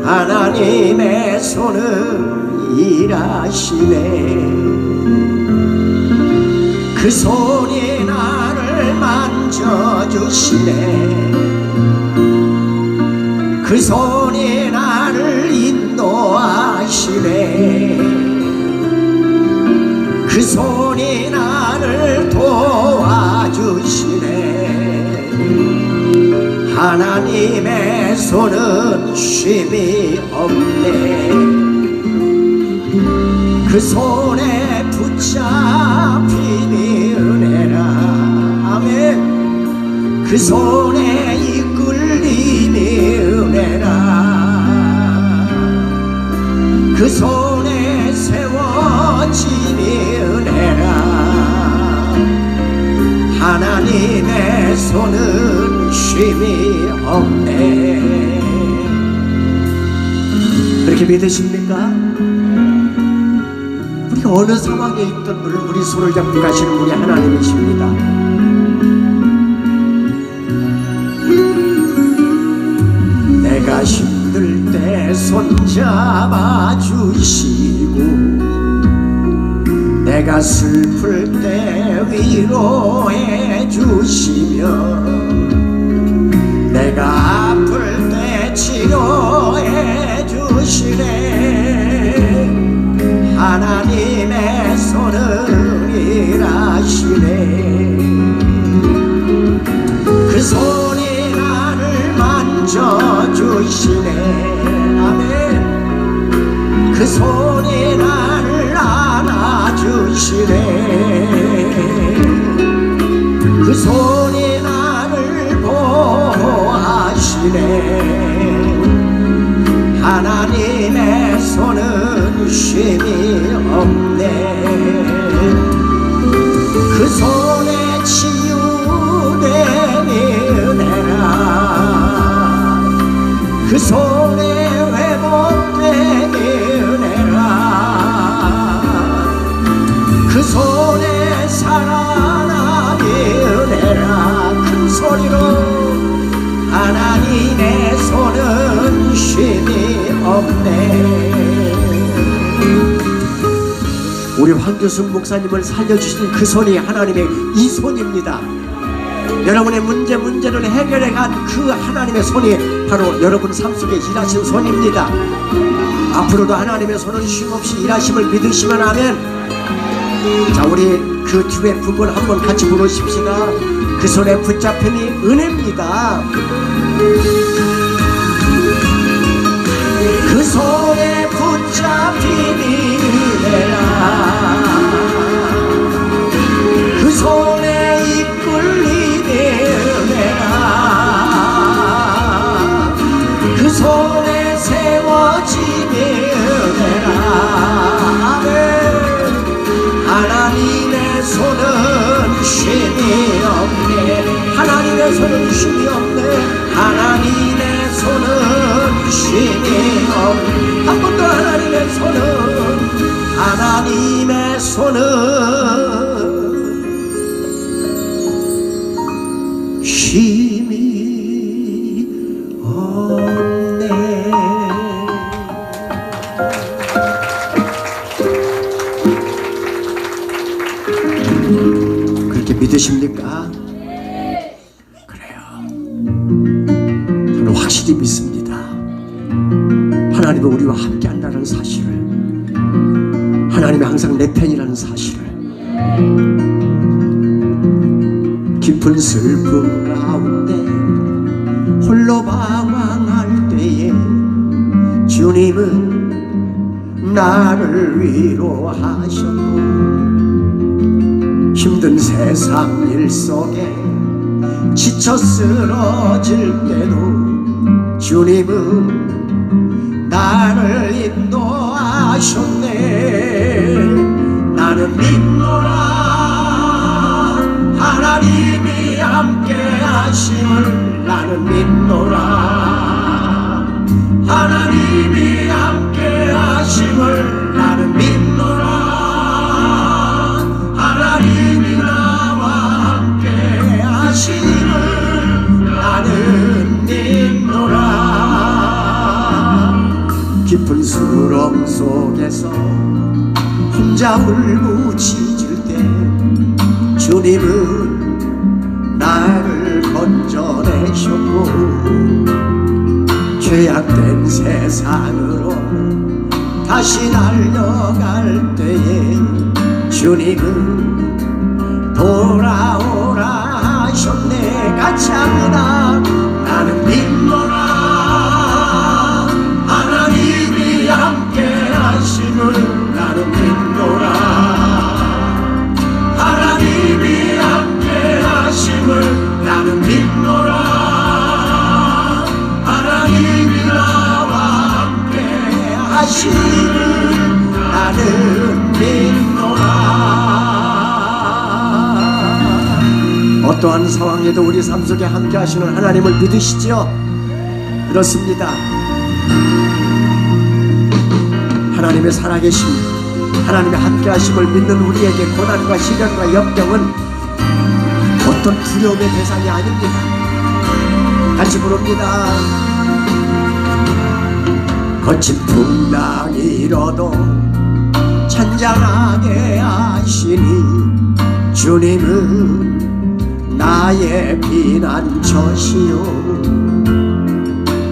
하나님의 손은 일하시네. 그 손이 나를 만져주시네. 그 손이 나를 인도하시네. 그 손이 나를 도와주시네. 하나님의 손은 쉼이 없네. 그 손에 붙잡히니 은혜라. 아멘. 그 손에 이끌림이 은혜라. 그 손에 세워짐이 은혜라. 하나님의 손은 쉼이 없네. 그렇게 믿으십니까? 우리가 어느 상황에 있든 우리 손을 잡고 가시는 분이 하나님이십니다. 내가 힘들 때 손잡아 주시고 내가 슬플 때 위로해 주시며 내가 아플 때 치료해 주시네. 하나님의 손은 일하시네. 그 손이 나를 만져주시네. 아멘. 그 손이 나를 안아주시네. 그 손이 나를 보호하시네. 하나님의 손은 쉼이 없네. 그 손에 치유됨이 은혜라. 그 손에 회복됨이 은혜라. 그 손에 살아남이 은혜라. 큰 소리로 하나님 손은 쉼이 없네. 우리 황교숙 목사님을 살려주신 그 손이 하나님의 이 손입니다. 여러분의 문제를 해결해간 그 하나님의 손이 바로 여러분 삶 속에 일하신 손입니다. 앞으로도 하나님의 손은 쉼없이 일하심을 믿으시면 하면, 자, 우리 그 듀엣 부분 한번 같이 부르십시다. 그 손에 붙잡힘이 은혜입니다. 그 손에 붙잡힘이 은혜라. 그 손에 이끌림이 은혜라. 그 손에 세워짐이 은혜라. 아멘. 하나님의 손은 쉼이 없네. 하나님의 손은 쉼이 없네. 하나님의 손은 쉼이 없네. 한 번 더. 하나님의 손은 쉼이 없네. 그렇게 믿으십니까? 그래요. 저는 확실히 믿습니다. 하나님은 우리와 함께 한다는 사실을, 하나님이 항상 내 편이라는 사실을, 깊은 슬픔 가운데 홀로 방황할 때에 주님은 나를 위로하셨고, 힘든 세상 일 속에 지쳐 쓰러질 때도 주님은 나를 인도하셨네. 나는 믿노라 하나님이 함께 하심을. 나는 믿노라 하나님이 함께 하심을. 나는 믿노라 하나님이 나와 함께 하심을. 나는 믿노라. 깊은 수렁 속에서 혼자 울부짖을 때 주님은 나를 건져내셨고, 죄악된 세상으로 다시 달려갈 때에 주님은 돌아오라 하셨네. 같이 합니다. 나는 믿노라 하나님이 함께 하심을. 나는 믿노라 하나님이 함께 하심을. 나는 믿노라 하나님이 나와 함께 하심을. 나는 믿노라. 어떠한 상황에도 우리 삶 속에 함께 하시는 하나님을 믿으시죠? 그렇습니다. 하나님의 살아계심, 하나님의 함께 하심을 믿는 우리에게 고난과 시련과 역경은 어떤 두려움의 대상이 아닙니다. 같이 부릅니다. 거친 풍랑이 일어도 찬잔하게 하시니 주님은 나의 피난처시요.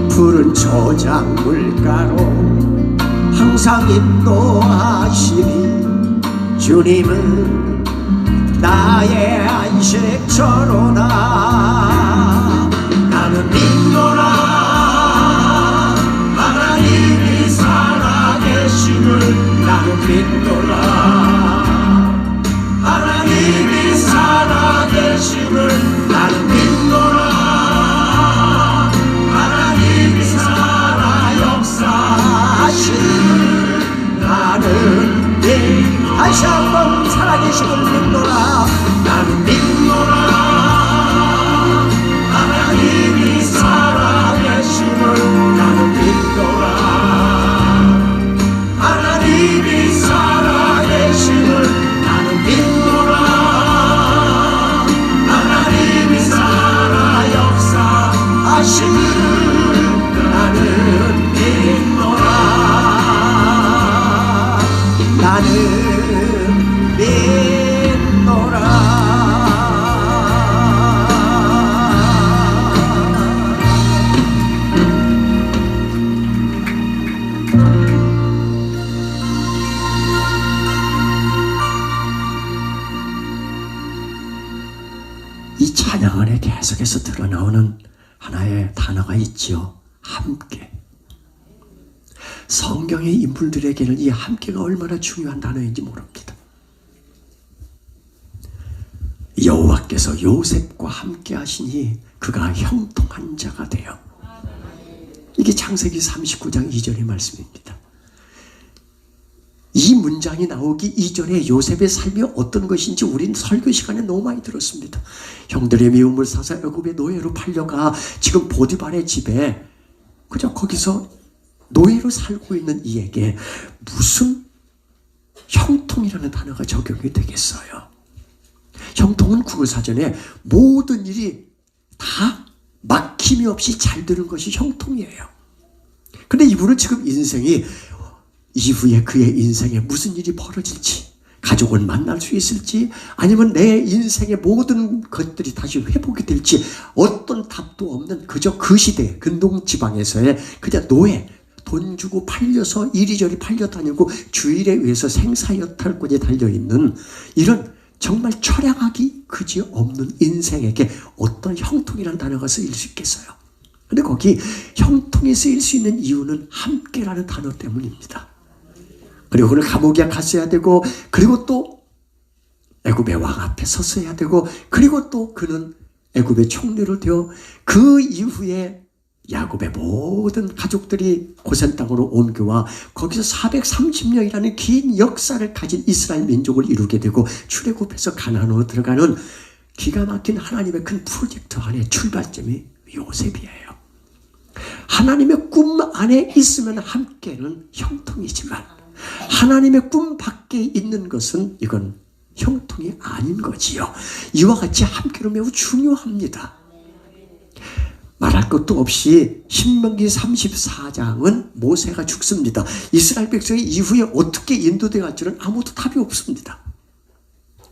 푸른 초장 물가로 항상 인도하시니 주님은 나의 안식처로다. 나는 믿노라 하나님이 살아계심을. 나는 믿노라 하나님이 살아계심을. 나는 믿노라 하나님이 살아 역사하심을. 나는 다시 한번 살아계심을 믿노라. 나는 믿노라 하나님이 살아 계속해서 드러나오는 하나의 단어가 있지요. 함께. 성경의 인물들에게는 이 함께가 얼마나 중요한 단어인지 모릅니다. 여호와께서 요셉과 함께 하시니 그가 형통한 자가 되어. 이게 창세기 39장 2절의 말씀입니다. 이 문장이 나오기 이전에 요셉의 삶이 어떤 것인지 우린 설교 시간에 너무 많이 들었습니다. 형들의 미움을 사서 애굽의 노예로 팔려가 지금 보디발의 집에 그저 거기서 노예로 살고 있는 이에게 무슨 형통이라는 단어가 적용이 되겠어요? 형통은 국어사전에 모든 일이 다 막힘이 없이 잘 되는 것이 형통이에요. 근데 이분은 지금 인생이 이후에 그의 인생에 무슨 일이 벌어질지, 가족을 만날 수 있을지, 아니면 내 인생의 모든 것들이 다시 회복이 될지 어떤 답도 없는 그저 그 시대 근동지방에서의 그냥 노예, 돈 주고 팔려서 이리저리 팔려다니고 주일에 의해서 생사여탈권이 달려있는 이런 정말 철량하기 그지없는 인생에게 어떤 형통이라는 단어가 쓰일 수 있겠어요? 근데 거기 형통이 쓰일 수 있는 이유는 함께라는 단어 때문입니다. 그리고 그는 감옥에 갔어야 되고, 그리고 또 애굽의 왕 앞에 섰어야 되고, 그리고 또 그는 애굽의 총리로 되어 그 이후에 야곱의 모든 가족들이 고센 땅으로 옮겨와 거기서 430년이라는 긴 역사를 가진 이스라엘 민족을 이루게 되고 출애굽해서 가나안으로 들어가는 기가 막힌 하나님의 큰 프로젝트 안에 출발점이 요셉이에요. 하나님의 꿈 안에 있으면 함께는 형통이지만 하나님의 꿈 밖에 있는 것은 이건 형통이 아닌 거지요. 이와 같이 함께는 매우 중요합니다. 말할 것도 없이 신명기 34장은 모세가 죽습니다. 이스라엘 백성이 이후에 어떻게 인도되어 갈지는 아무도 답이 없습니다.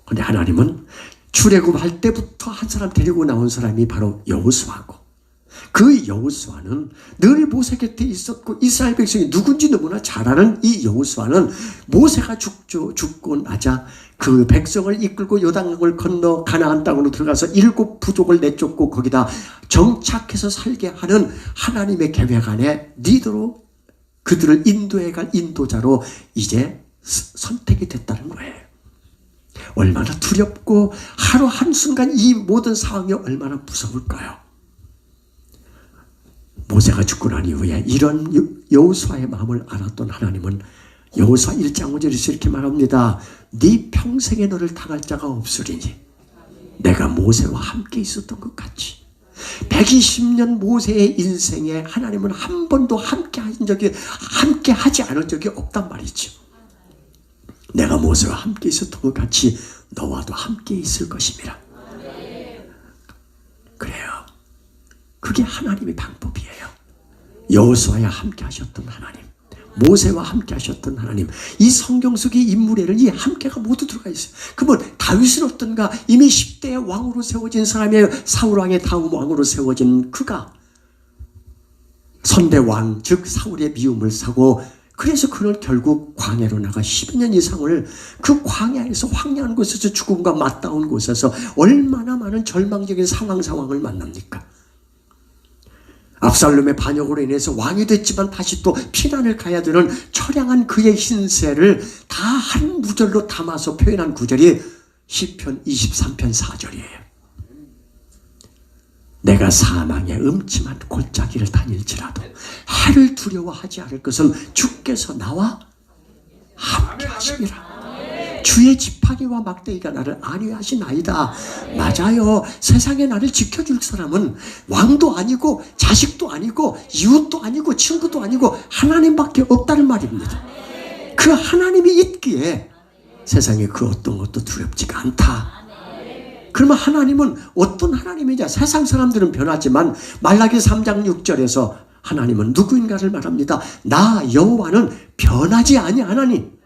그런데 하나님은 출애굽할 때부터 한 사람 데리고 나온 사람이 바로 여호수아고, 그 여호수아는 늘 모세 곁에 있었고 이스라엘 백성이 누군지 너무나 잘 아는 이 여호수아는 모세가 죽고 나자 그 백성을 이끌고 요단강을 건너 가나안 땅으로 들어가서 7 부족을 내쫓고 거기다 정착해서 살게 하는 하나님의 계획 안에 리더로 그들을 인도해 갈 인도자로 이제 선택이 됐다는 거예요. 얼마나 두렵고 하루 한순간 이 모든 상황이 얼마나 무서울까요? 모세가 죽고 난 이후에 이런 여호수아의 마음을 알았던 하나님은 여호수아 1장 5절에서 이렇게 말합니다. 네 평생에 너를 당할 자가 없으리니 내가 모세와 함께 있었던 것 같이. 120년 모세의 인생에 하나님은 한 번도 함께 하지 않은 적이 없단 말이죠. 내가 모세와 함께 있었던 것 같이 너와도 함께 있을 것입니다. 그래요. 그게 하나님의 방법이에요. 여호수아와 함께 하셨던 하나님, 모세와 함께 하셨던 하나님, 이 성경 속의 인물에는 이 함께가 모두 들어가 있어요. 그러면 다윗은 어떤가? 이미 10대의 왕으로 세워진 사람이에요. 사울왕의 다음 왕으로 세워진 그가 선대왕, 즉 사울의 미움을 사고, 그래서 그는 결국 광야로 나가 12년 이상을 그 광야에서 황량한 곳에서 죽음과 맞닿은 곳에서 얼마나 많은 절망적인 상황을 만납니까? 압살롬의 반역으로 인해서 왕이 됐지만 다시 또 피난을 가야 되는 처량한 그의 신세를 다 한 구절로 담아서 표현한 구절이 시편 23편 4절이에요. 내가 사망의 음침한 골짜기를 다닐지라도 해를 두려워하지 않을 것은 주께서 나와 함께 하심이라. 주의 지팡이와 막대기가 나를 안위하시나이다. 맞아요. 세상에 나를 지켜줄 사람은 왕도 아니고 자식도 아니고 이웃도 아니고 친구도 아니고 하나님밖에 없다는 말입니다. 그 하나님이 있기에 세상에 그 어떤 것도 두렵지가 않다. 그러면 하나님은 어떤 하나님이냐? 세상 사람들은 변하지만 말라기 3장 6절에서 하나님은 누구인가를 말합니다. 나 여호와는 변하지 아니하나니.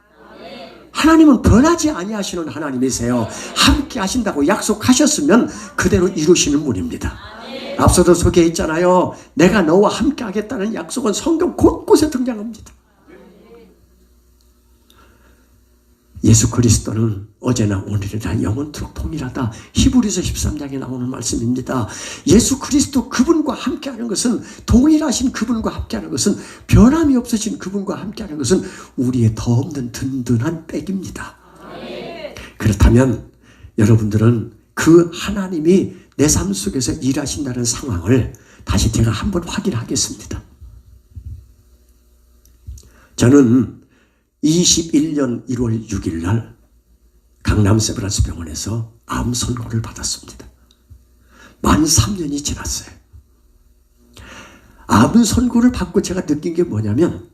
하나님은 변하지 아니하시는 하나님이세요. 함께 하신다고 약속하셨으면 그대로 이루시는 분입니다. 앞서도 소개했잖아요. 내가 너와 함께 하겠다는 약속은 성경 곳곳에 등장합니다. 예수 그리스도는 어제나 오늘이나 영원토록 동일하다. 히브리서 13장에 나오는 말씀입니다. 예수 그리스도 그분과 함께하는 것은, 동일하신 그분과 함께하는 것은, 변함이 없으신 그분과 함께하는 것은 우리의 더 없는 든든한 백입니다. 그렇다면 여러분들은 그 하나님이 내 삶 속에서 일하신다는 상황을 다시 제가 한번 확인하겠습니다. 저는 21년 1월 6일 날 강남 세브란스 병원에서 암 선고를 받았습니다. 만 3년이 지났어요. 암 선고를 받고 제가 느낀 게 뭐냐면,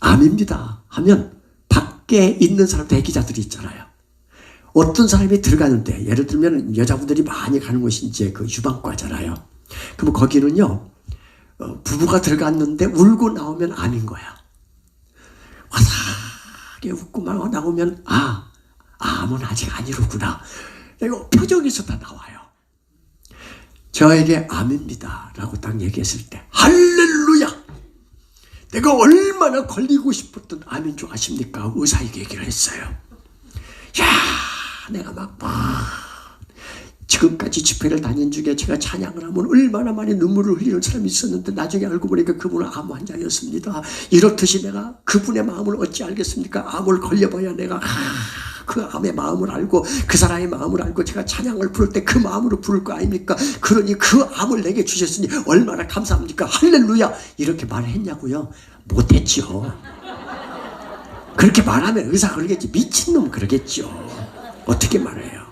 암입니다 하면 밖에 있는 사람 대기자들이 있잖아요. 어떤 사람이 들어가는데, 예를 들면 여자분들이 많이 가는 곳이 이제 그 유방과잖아요. 그럼 거기는요, 부부가 들어갔는데 울고 나오면 암인 거야. 화사하게 웃고 막 나오면, 아, 암은 아직 아니로구나. 이거 표정에서 다 나와요. 저에게 암입니다 라고 딱 얘기했을 때, 할렐루야! 내가 얼마나 걸리고 싶었던 암인 줄 아십니까? 의사에게 얘기를 했어요. 야, 내가 막 지금까지 집회를 다닌 중에 제가 찬양을 하면 얼마나 많이 눈물을 흘리는 사람이 있었는데, 나중에 알고 보니까 그분은 암 환자였습니다. 이렇듯이 내가 그분의 마음을 어찌 알겠습니까? 암을 걸려봐야 내가 그 암의 마음을 알고, 그 사람의 마음을 알고, 제가 찬양을 부를 때 그 마음으로 부를 거 아닙니까? 그러니 그 암을 내게 주셨으니 얼마나 감사합니까? 할렐루야! 이렇게 말했냐고요? 못했죠. 그렇게 말하면 의사가 그러겠지. 미친놈 그러겠죠. 어떻게 말해요?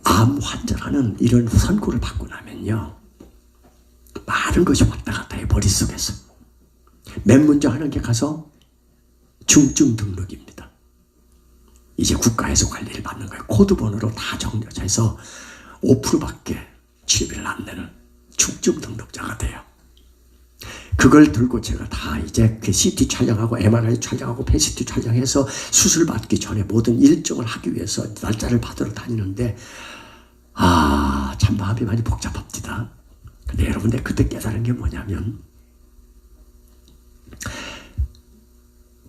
암 환자라는 이런 선고를 받고 나면요, 많은 것이 왔다 갔다 해, 머릿속에서. 맨 먼저 하는 게 가서 중증 등록입니다. 이제 국가에서 관리를 받는 거예요. 코드번호로 다 정렬해서 5%밖에 치료비를 안 내는 중증 등록자가 돼요. 그걸 들고 제가 다 이제 그 CT 촬영하고 MRI 촬영하고 PET 촬영해서 수술 받기 전에 모든 일정을 하기 위해서 날짜를 받으러 다니는데, 참 마음이 많이 복잡합니다. 근데 여러분들 그때 깨달은 게 뭐냐면,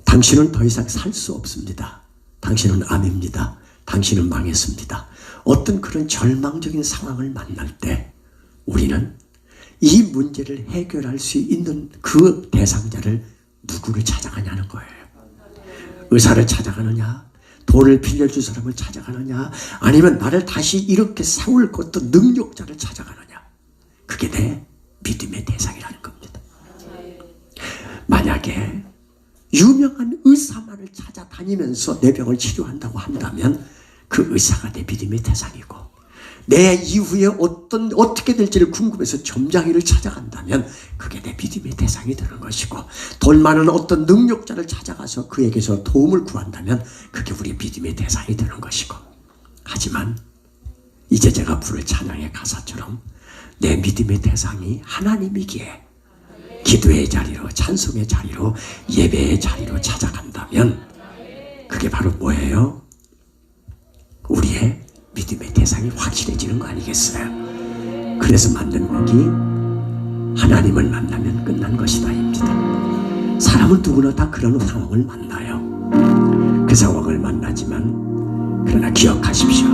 당신은 더 이상 살 수 없습니다. 당신은 암입니다. 당신은 망했습니다. 어떤 그런 절망적인 상황을 만날 때 우리는 이 문제를 해결할 수 있는 그 대상자를, 누구를 찾아가냐는 거예요. 의사를 찾아가느냐, 돈을 빌려줄 사람을 찾아가느냐, 아니면 나를 다시 이렇게 세울 어떤 능력자를 찾아가느냐. 그게 내 믿음의 대상이라는 겁니다. 만약에 유명한 의사만을 찾아다니면서 내 병을 치료한다고 한다면 그 의사가 내 믿음의 대상이고, 내 이후에 어떻게 될지를 궁금해서 점장이를 찾아간다면 그게 내 믿음의 대상이 되는 것이고, 돈 많은 어떤 능력자를 찾아가서 그에게서 도움을 구한다면 그게 우리 믿음의 대상이 되는 것이고, 하지만 이제 제가 부를 찬양의 가사처럼 내 믿음의 대상이 하나님이기에 기도의 자리로, 찬송의 자리로, 예배의 자리로 찾아간다면 그게 바로 뭐예요? 우리의 믿음의 대상이 확실해지는 거 아니겠어요? 그래서 만든 곡이 하나님을 만나면 끝난 것이다입니다. 사람은 누구나 다 그런 상황을 만나요. 그 상황을 만나지만, 그러나 기억하십시오.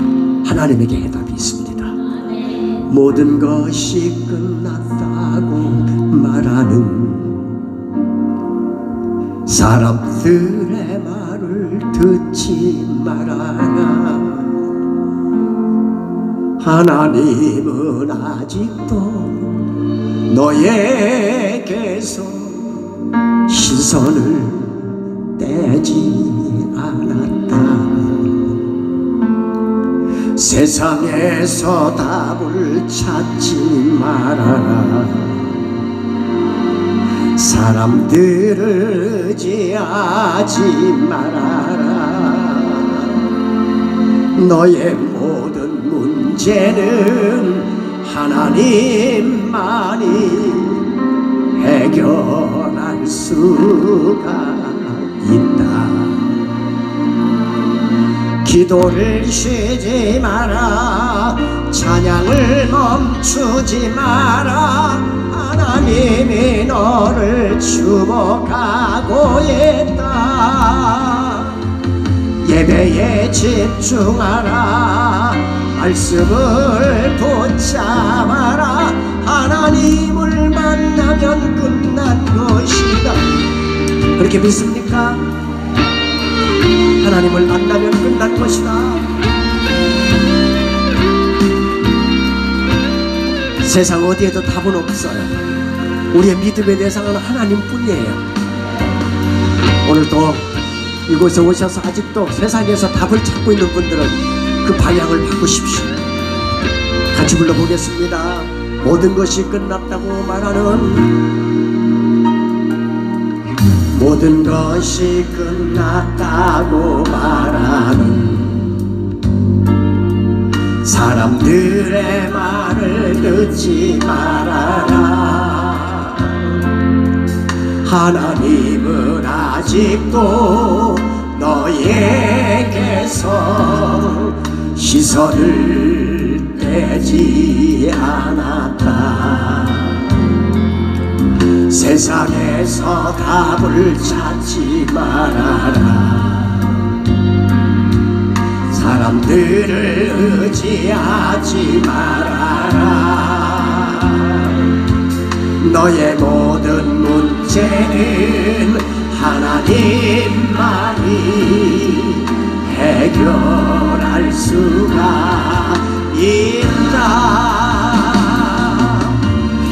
하나님에게 해답이 있습니다. 모든 것이 끝났다고 말하는 사람들의 말을 듣지 말아라. 하나님은 아직도 너에게서 시선을 떼지 않았다. 세상에서 답을 찾지 말아라. 사람들을 의지하지 말아라. 너의 모든 문제는 하나님만이 해결할 수가 있다. 기도를 쉬지 마라. 찬양을 멈추지 마라. 하나님 하나님이 너를 주목하고 있다. 예배에 집중하라. 말씀을 붙잡아라. 하나님을 만나면 끝난 것이다. 그렇게 믿습니까? 하나님을 만나면 끝난 것이다. 세상 어디에도 답은 없어요. 우리의 믿음의 대상은 하나님뿐이에요. 오늘도 이곳에 오셔서 아직도 세상에서 답을 찾고 있는 분들은 그 방향을 바꾸십시오. 같이 불러보겠습니다. 모든 것이 끝났다고 말하는, 모든 것이 끝났다고 말하는 사람들의 말을 듣지 말아라. 하나님은 아직도 너에게서 시선을 떼지 않았다. 세상에서 답을 찾지 말아라. 사람들을 의지하지 말아라. 너의 모든 문제는 하나님만이 해결할 수가 있다.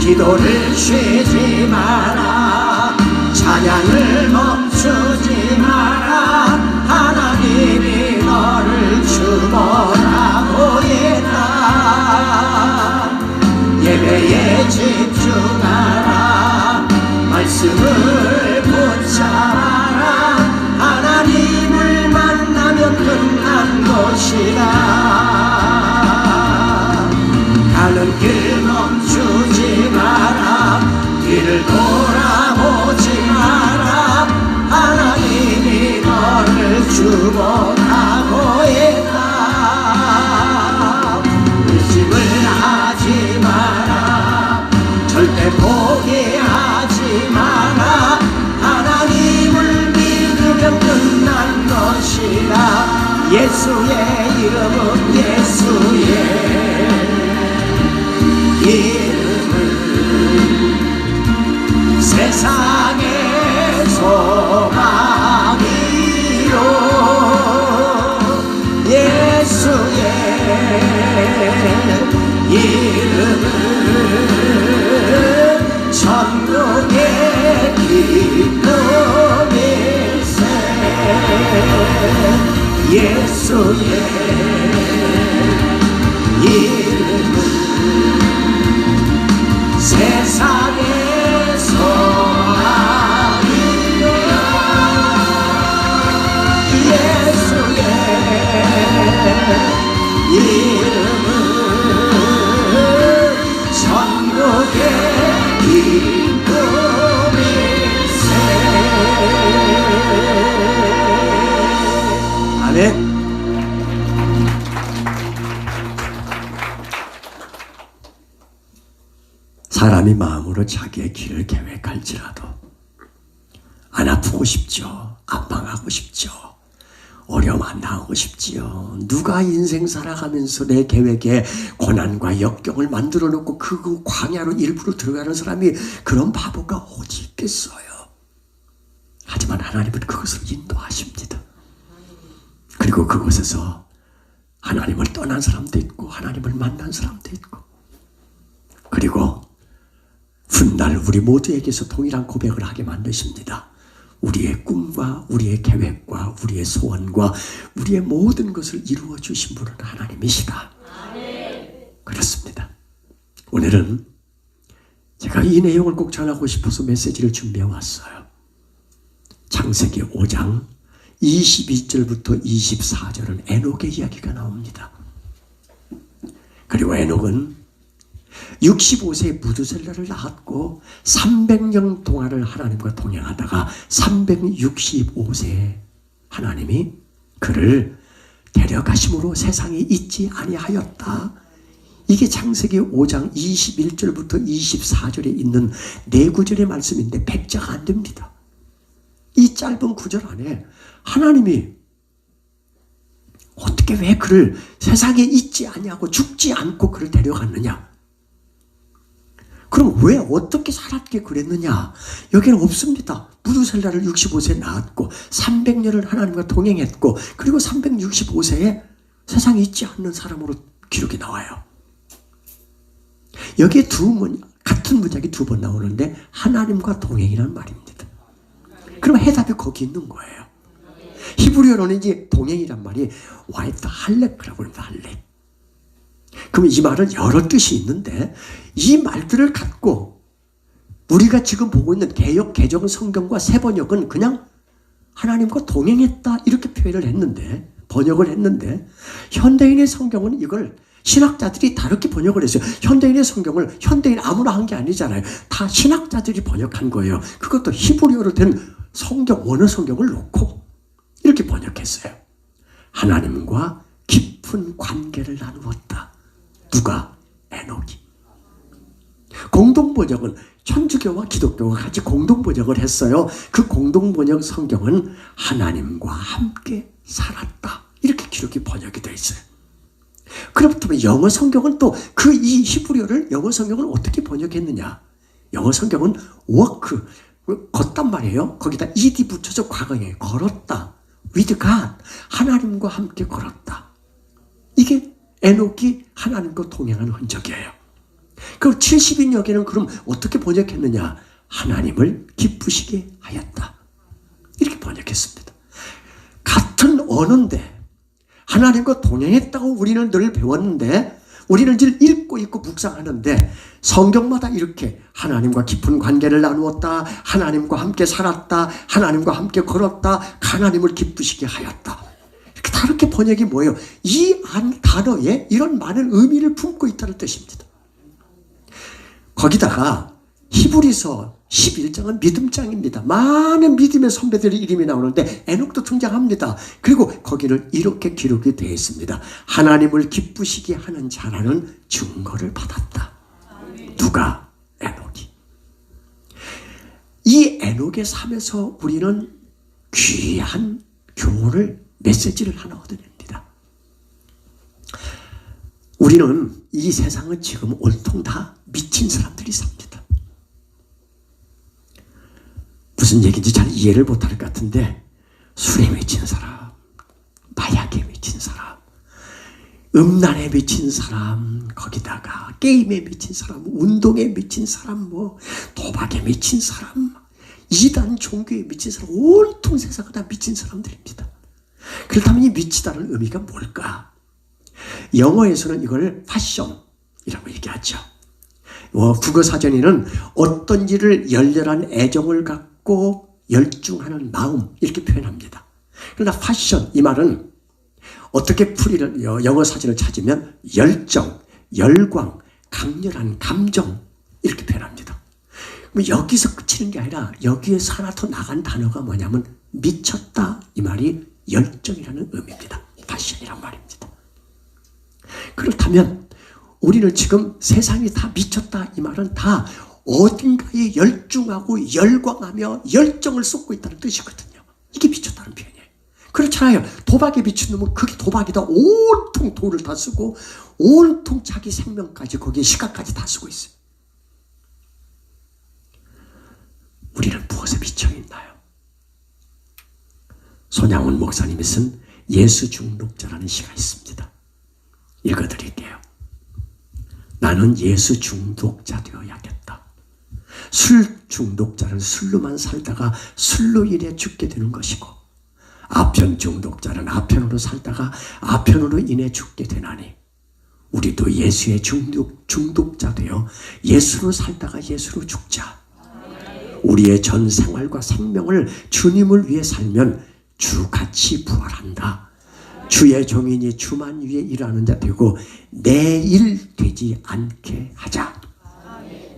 기도를 쉬지 마라. 찬양을 멈추지 마라. 하나님이 너를 주목하고 있다. 예배에 집중하라. 말씀을 붙잡아라. 하나님을 만나면 끝난 것이다. 가는 길 멈추지 마라. 뒤를 돌아보지 마라. 하나님이 너를 주목하고 있다. 의심을 하지 마라. 절대 포기하지 마라. 하나님을 믿으면 끝난 것이다. 예수의 이름은 예수의 이름을 세상의 소망이요. 예수의 이름은 천국의 기쁨일세. 예수의 이름은 세상의 소망이요. 예수의 이름은 천국의 기쁨일세. 아멘. 사람이 마음으로 자기의 길을 계획할지라도 안 아프고 싶죠. 안 망하고 싶죠. 어려움 안 당하고 싶지요. 누가 인생 살아가면서 내 계획에 고난과 역경을 만들어 놓고 그 광야로 일부러 들어가는 사람이 그런 바보가 어디 있겠어요. 하지만 하나님은 그것을 인도하십니다. 그리고 그곳에서 하나님을 떠난 사람도 있고 하나님을 만난 사람도 있고, 그리고 훗날 우리 모두에게서 동일한 고백을 하게 만드십니다. 우리의 꿈과 우리의 계획과 우리의 소원과 우리의 모든 것을 이루어 주신 분은 하나님이시다. 그렇습니다. 오늘은 제가 이 내용을 꼭 전하고 싶어서 메시지를 준비해 왔어요. 창세기 5장 22절부터 24절은 에녹의 이야기가 나옵니다. 그리고 에녹은 65세에 무두셀라를 낳았고 300년 동안을 하나님과 동행하다가 365세에 하나님이 그를 데려가심으로 세상에 있지 아니하였다. 이게 창세기 5장 21절부터 24절에 있는 네 구절의 말씀인데 백자가 안 됩니다. 이 짧은 구절 안에 하나님이 어떻게 왜 그를 세상에 있지 아니하고 죽지 않고 그를 데려갔느냐? 그럼 왜 어떻게 살았게 그랬느냐? 여기는 없습니다. 무두셀라를 65세에 낳았고 300년을 하나님과 동행했고 그리고 365세에 세상에 있지 않는 사람으로 기록이 나와요. 여기에 같은 문장이 두 번 나오는데 하나님과 동행이라는 말입니다. 그럼 해답이 거기 있는 거예요. 히브리어로는 이제 동행이란 말이 와이트 할렉이라고 합니다. 할렉. 그럼 이 말은 여러 뜻이 있는데 이 말들을 갖고 우리가 지금 보고 있는 개역 개정 성경과 새 번역은 그냥 하나님과 동행했다 이렇게 표현을 했는데 번역을 했는데 현대인의 성경은 이걸 신학자들이 다르게 번역을 했어요. 현대인의 성경을 현대인 아무나 한 게 아니잖아요. 다 신학자들이 번역한 거예요. 그것도 히브리어로 된 성경 원어 성경을 놓고 이렇게 번역했어요. 하나님과 깊은 관계를 나누었다. 누가? 에녹이. 공동번역은 천주교와 기독교가 같이 공동번역을 했어요. 그 공동번역 성경은 하나님과 함께 살았다. 이렇게 기록이 번역이 되어 있어요. 그렇다면 영어 성경은 또 그 이 히브리어를 영어 성경은 어떻게 번역했느냐? 영어 성경은 work, 걷단 말이에요. 거기다 ed 붙여서 과거에 걸었다. with God, 하나님과 함께 걸었다. 이게 에녹이 하나님과 동행하는 흔적이에요. 그럼 70인역에는 그럼 어떻게 번역했느냐? 하나님을 기쁘시게 하였다. 이렇게 번역했습니다. 같은 언어인데 하나님과 동행했다고 우리는 늘 배웠는데 우리는 늘 읽고 묵상하는데 성경마다 이렇게 하나님과 깊은 관계를 나누었다. 하나님과 함께 살았다. 하나님과 함께 걸었다. 하나님을 기쁘시게 하였다. 이렇게 다르게 번역이 뭐예요? 이 단어에 이런 많은 의미를 품고 있다는 뜻입니다. 거기다가 히브리서 11장은 믿음장입니다. 많은 믿음의 선배들의 이름이 나오는데 에녹도 등장합니다. 그리고 거기는 이렇게 기록이 되어 있습니다. 하나님을 기쁘시게 하는 자라는 증거를 받았다. 누가? 에녹이. 이 에녹의 삶에서 우리는 귀한 교훈을 메시지를 하나 얻어냅니다. 우리는 이 세상은 지금 온통 다 미친 사람들이 삽니다. 무슨 얘기인지 잘 이해를 못할 것 같은데 술에 미친 사람, 마약에 미친 사람, 음란에 미친 사람, 거기다가 게임에 미친 사람, 운동에 미친 사람, 도박에 미친 사람, 이단 종교에 미친 사람, 온통 세상은 다 미친 사람들입니다. 그렇다면 이 미치다는 의미가 뭘까? 영어에서는 이걸 패션이라고 얘기하죠. 국어사전에는 어떤 일을 열렬한 애정을 갖고 열중하는 마음 이렇게 표현합니다. 그러나 패션 이 말은 어떻게 풀이를 영어 사전을 찾으면 열정, 열광, 강렬한 감정 이렇게 표현합니다. 여기서 그치는 게 아니라 여기에서 하나 더 나간 단어가 뭐냐면 미쳤다 이 말이 열정이라는 의미입니다. 패션이란 말입니다. 그렇다면 우리는 지금 세상이 다 미쳤다 이 말은 다 어딘가에 열중하고 열광하며 열정을 쏟고 있다는 뜻이거든요. 이게 미쳤다는 표현이에요. 그렇잖아요. 도박에 미친 놈은 그게 도박이다. 온통 돈을 다 쓰고 온통 자기 생명까지 거기에 시간까지 다 쓰고 있어요. 우리는 무엇에 미쳐 있나요? 손양원 목사님이 쓴 예수 중독자라는 시가 있습니다. 읽어드릴게요. 나는 예수 중독자 되어야겠다. 술 중독자는 술로만 살다가 술로 인해 죽게 되는 것이고 아편 중독자는 아편으로 살다가 아편으로 인해 죽게 되나니 우리도 예수의 중독자 되어 예수로 살다가 예수로 죽자. 우리의 전 생활과 생명을 주님을 위해 살면 주같이 부활한다. 주의 종이니 주만 위에 일하는 자 되고 내 일 되지 않게 하자.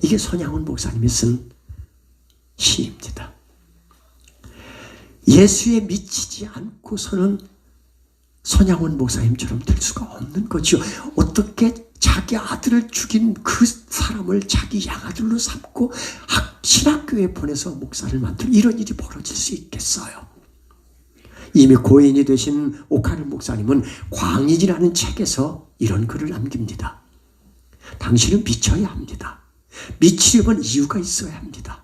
이게 손양원 목사님이 쓴 시입니다. 예수에 미치지 않고서는 손양원 목사님처럼 될 수가 없는 거죠. 어떻게 자기 아들을 죽인 그 사람을 자기 양아들로 삼고 신학교에 보내서 목사를 만들고 이런 일이 벌어질 수 있겠어요? 이미 고인이 되신 오카르 목사님은 광인이라는 책에서 이런 글을 남깁니다. 당신은 미쳐야 합니다. 미치려면 이유가 있어야 합니다.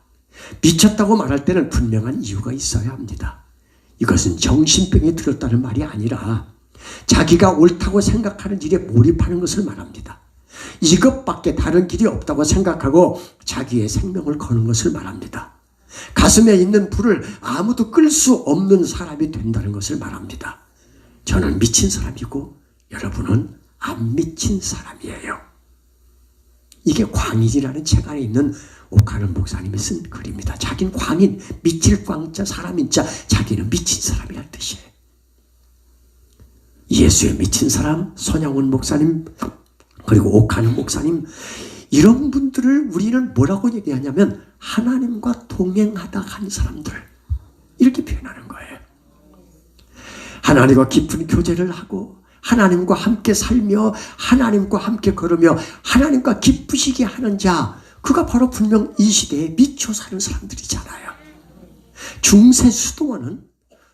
미쳤다고 말할 때는 분명한 이유가 있어야 합니다. 이것은 정신병이 들었다는 말이 아니라 자기가 옳다고 생각하는 일에 몰입하는 것을 말합니다. 이것밖에 다른 길이 없다고 생각하고 자기의 생명을 거는 것을 말합니다. 가슴에 있는 불을 아무도 끌 수 없는 사람이 된다는 것을 말합니다. 저는 미친 사람이고 여러분은 안 미친 사람이에요. 이게 광인이라는 책 안에 있는 오카르 목사님이 쓴 글입니다. 자기는 광인, 미칠 광자, 사람인 자, 자기는 미친 사람이란 뜻이에요. 예수의 미친 사람, 손양원 목사님, 그리고 오카르 목사님, 이런 분들을 우리는 뭐라고 얘기하냐면 하나님과 동행하다 간 사람들, 이렇게 표현하는 거예요. 하나님과 깊은 교제를 하고 하나님과 함께 살며 하나님과 함께 걸으며 하나님과 기쁘시게 하는 자, 그가 바로 분명 이 시대에 미쳐 사는 사람들이잖아요. 중세 수도원은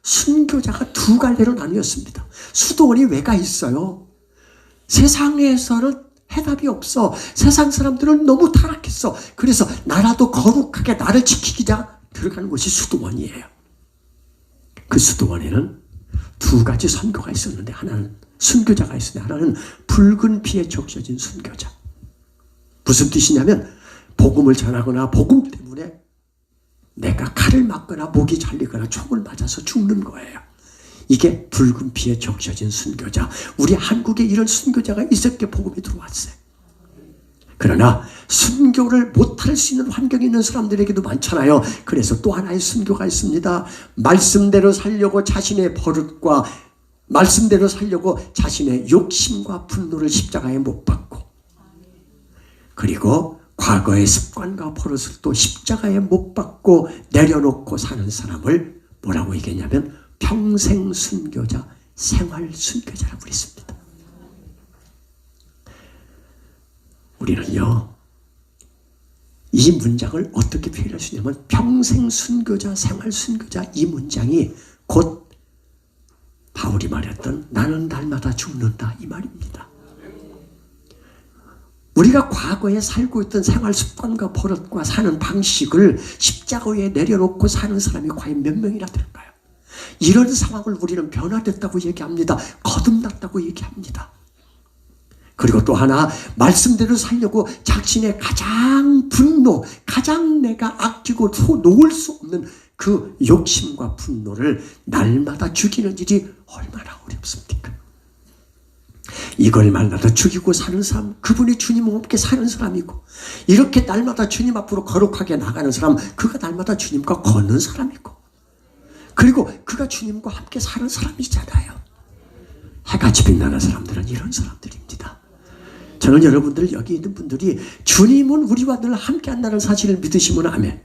순교자가 두 갈래로 나뉘었습니다. 수도원이 왜가 있어요? 세상에서는 해답이 없어. 세상 사람들은 너무 타락했어. 그래서 나라도 거룩하게 나를 지키기 위해 들어가는 곳이 수도원이에요. 그 수도원에는 두 가지 선교가 있었는데 하나는 순교자가 있었는데 하나는 붉은 피에 적셔진 순교자. 무슨 뜻이냐면 복음을 전하거나 복음 때문에 내가 칼을 맞거나 목이 잘리거나 총을 맞아서 죽는 거예요. 이게 붉은 피에 적셔진 순교자. 우리 한국에 이런 순교자가 있었기에 복음이 들어왔어요. 그러나 순교를 못할 수 있는 환경에 있는 사람들에게도 많잖아요. 그래서 또 하나의 순교가 있습니다. 말씀대로 살려고 자신의 버릇과 말씀대로 살려고 자신의 욕심과 분노를 십자가에 못 박고, 그리고 과거의 습관과 버릇을 또 십자가에 못 박고 내려놓고 사는 사람을 뭐라고 얘기했냐면 평생 순교자, 생활 순교자라고 그랬습니다. 우리는요, 이 문장을 어떻게 표현할 수 있냐면 평생 순교자, 생활 순교자, 이 문장이 곧 바울이 말했던 나는 날마다 죽는다, 이 말입니다. 우리가 과거에 살고 있던 생활 습관과 버릇과 사는 방식을 십자가 위에 내려놓고 사는 사람이 과연 몇 명이나 될까요? 이런 상황을 우리는 변화됐다고 얘기합니다. 거듭났다고 얘기합니다. 그리고 또 하나, 말씀대로 살려고 자신의 가장 분노, 가장 내가 아끼고 놓을 수 없는 그 욕심과 분노를 날마다 죽이는 일이 얼마나 어렵습니까? 이걸 날마다 죽이고 사는 사람, 그분이 주님과 함께 사는 사람이고, 이렇게 날마다 주님 앞으로 거룩하게 나가는 사람, 그가 날마다 주님과 걷는 사람이고, 그리고 그가 주님과 함께 사는 사람이잖아요. 해같이 빛나는 사람들은 이런 사람들입니다. 저는 여러분들, 여기 있는 분들이 주님은 우리와 늘 함께 한다는 사실을 믿으시면 아멘.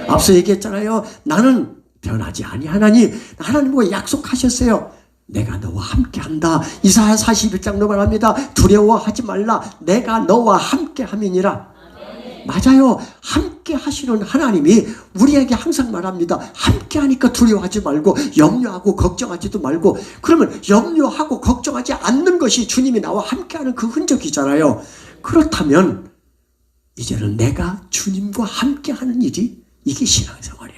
앞서 얘기했잖아요. 나는 변하지 아니하나니 하나님과 약속하셨어요. 내가 너와 함께 한다. 이사야 41장 말합니다. 두려워하지 말라. 내가 너와 함께 함이니라. 맞아요. 함께 하시는 하나님이 우리에게 항상 말합니다. 함께 하니까 두려워하지 말고 염려하고 걱정하지도 말고. 그러면 염려하고 걱정하지 않는 것이 주님이 나와 함께하는 그 흔적이잖아요. 그렇다면 이제는 내가 주님과 함께하는 일이, 이게 신앙생활이에요.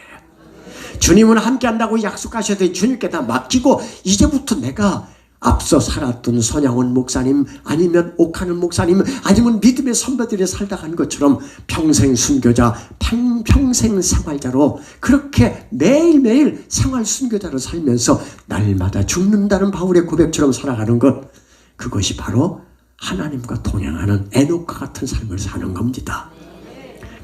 주님은 함께한다고 약속하셔도 주님께 다 맡기고, 이제부터 내가 앞서 살았던 손양원 목사님, 아니면 오카는 목사님, 아니면 믿음의 선배들이 살다 간 것처럼 평생 순교자, 평생 생활자로 그렇게 매일매일 생활 순교자로 살면서 날마다 죽는다는 바울의 고백처럼 살아가는 것, 그것이 바로 하나님과 동행하는 에녹과 같은 삶을 사는 겁니다.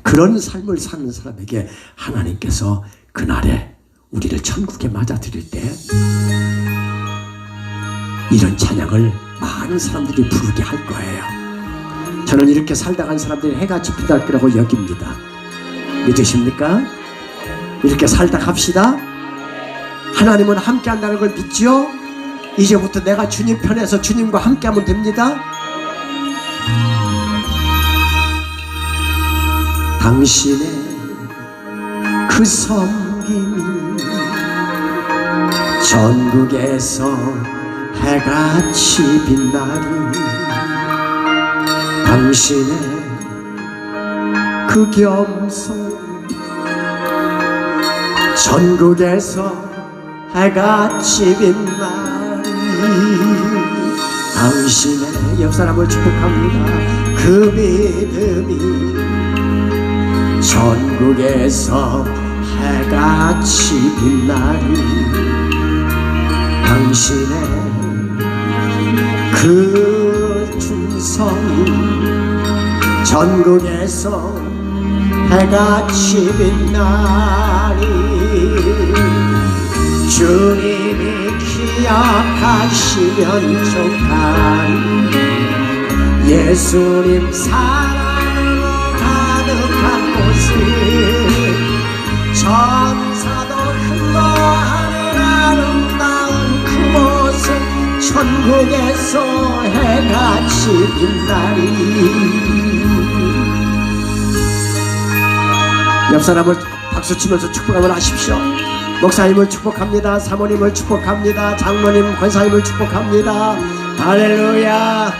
그런 삶을 사는 사람에게 하나님께서 그날에 우리를 천국에 맞아들일 때 이런 찬양을 많은 사람들이 부르게 할 거예요. 저는 이렇게 살다 간 사람들이 해같이 빛날 거라고 여깁니다. 믿으십니까? 이렇게 살다 갑시다. 하나님은 함께 한다는 걸 믿지요? 이제부터 내가 주님 편에서 주님과 함께 하면 됩니다. 당신의 그 섬김이 전국에서 해같이 빛나리 당신의 그 겸손 전국에서 해같이 빛나리 당신의 옆 사람을 축복합니다. 그 믿음이 전국에서 해같이 빛나리 당신의 그 충성이 전국에서 해같이 빛나리 주님이 기억하시면 좋다니 예수님 사랑으로 가득한 곳을 천사도 흠모하는 아름다운 그곳은 천국에서 해같이 빛나리 옆 사람을 박수치면서 축복함을 하십시오. 목사님을 축복합니다. 사모님을 축복합니다. 장모님, 권사님을 축복합니다. 할렐루야.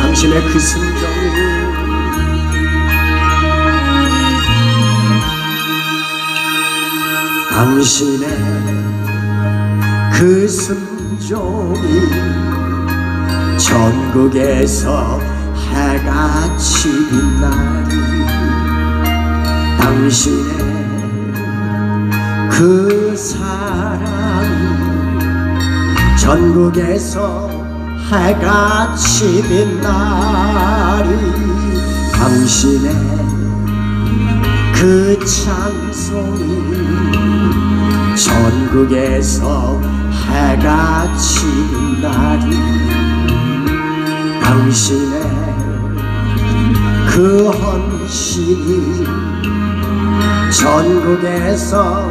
당신의 그 순종이 당신의 그 순종이 전국에서 해같이 빛나리 당신의 그 사랑이 전국에서 해같이 빛나리 당신의 그 찬송이 전국에서 해같이 빛나리 당신의 그 헌신이 전국에서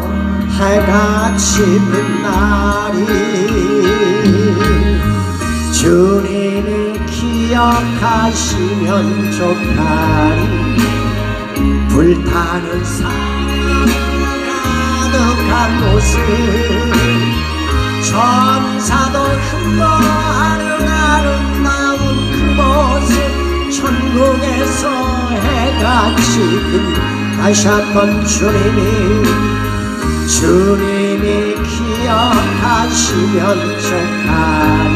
해같이 빛나리 주님이 기억하시면 좋다니 불타는 사랑으로 가득한 곳을 천사도 흠모하는 아름다운 그곳을 천국에서 해같이 다시 한번 주님이 기억하시면 좋다니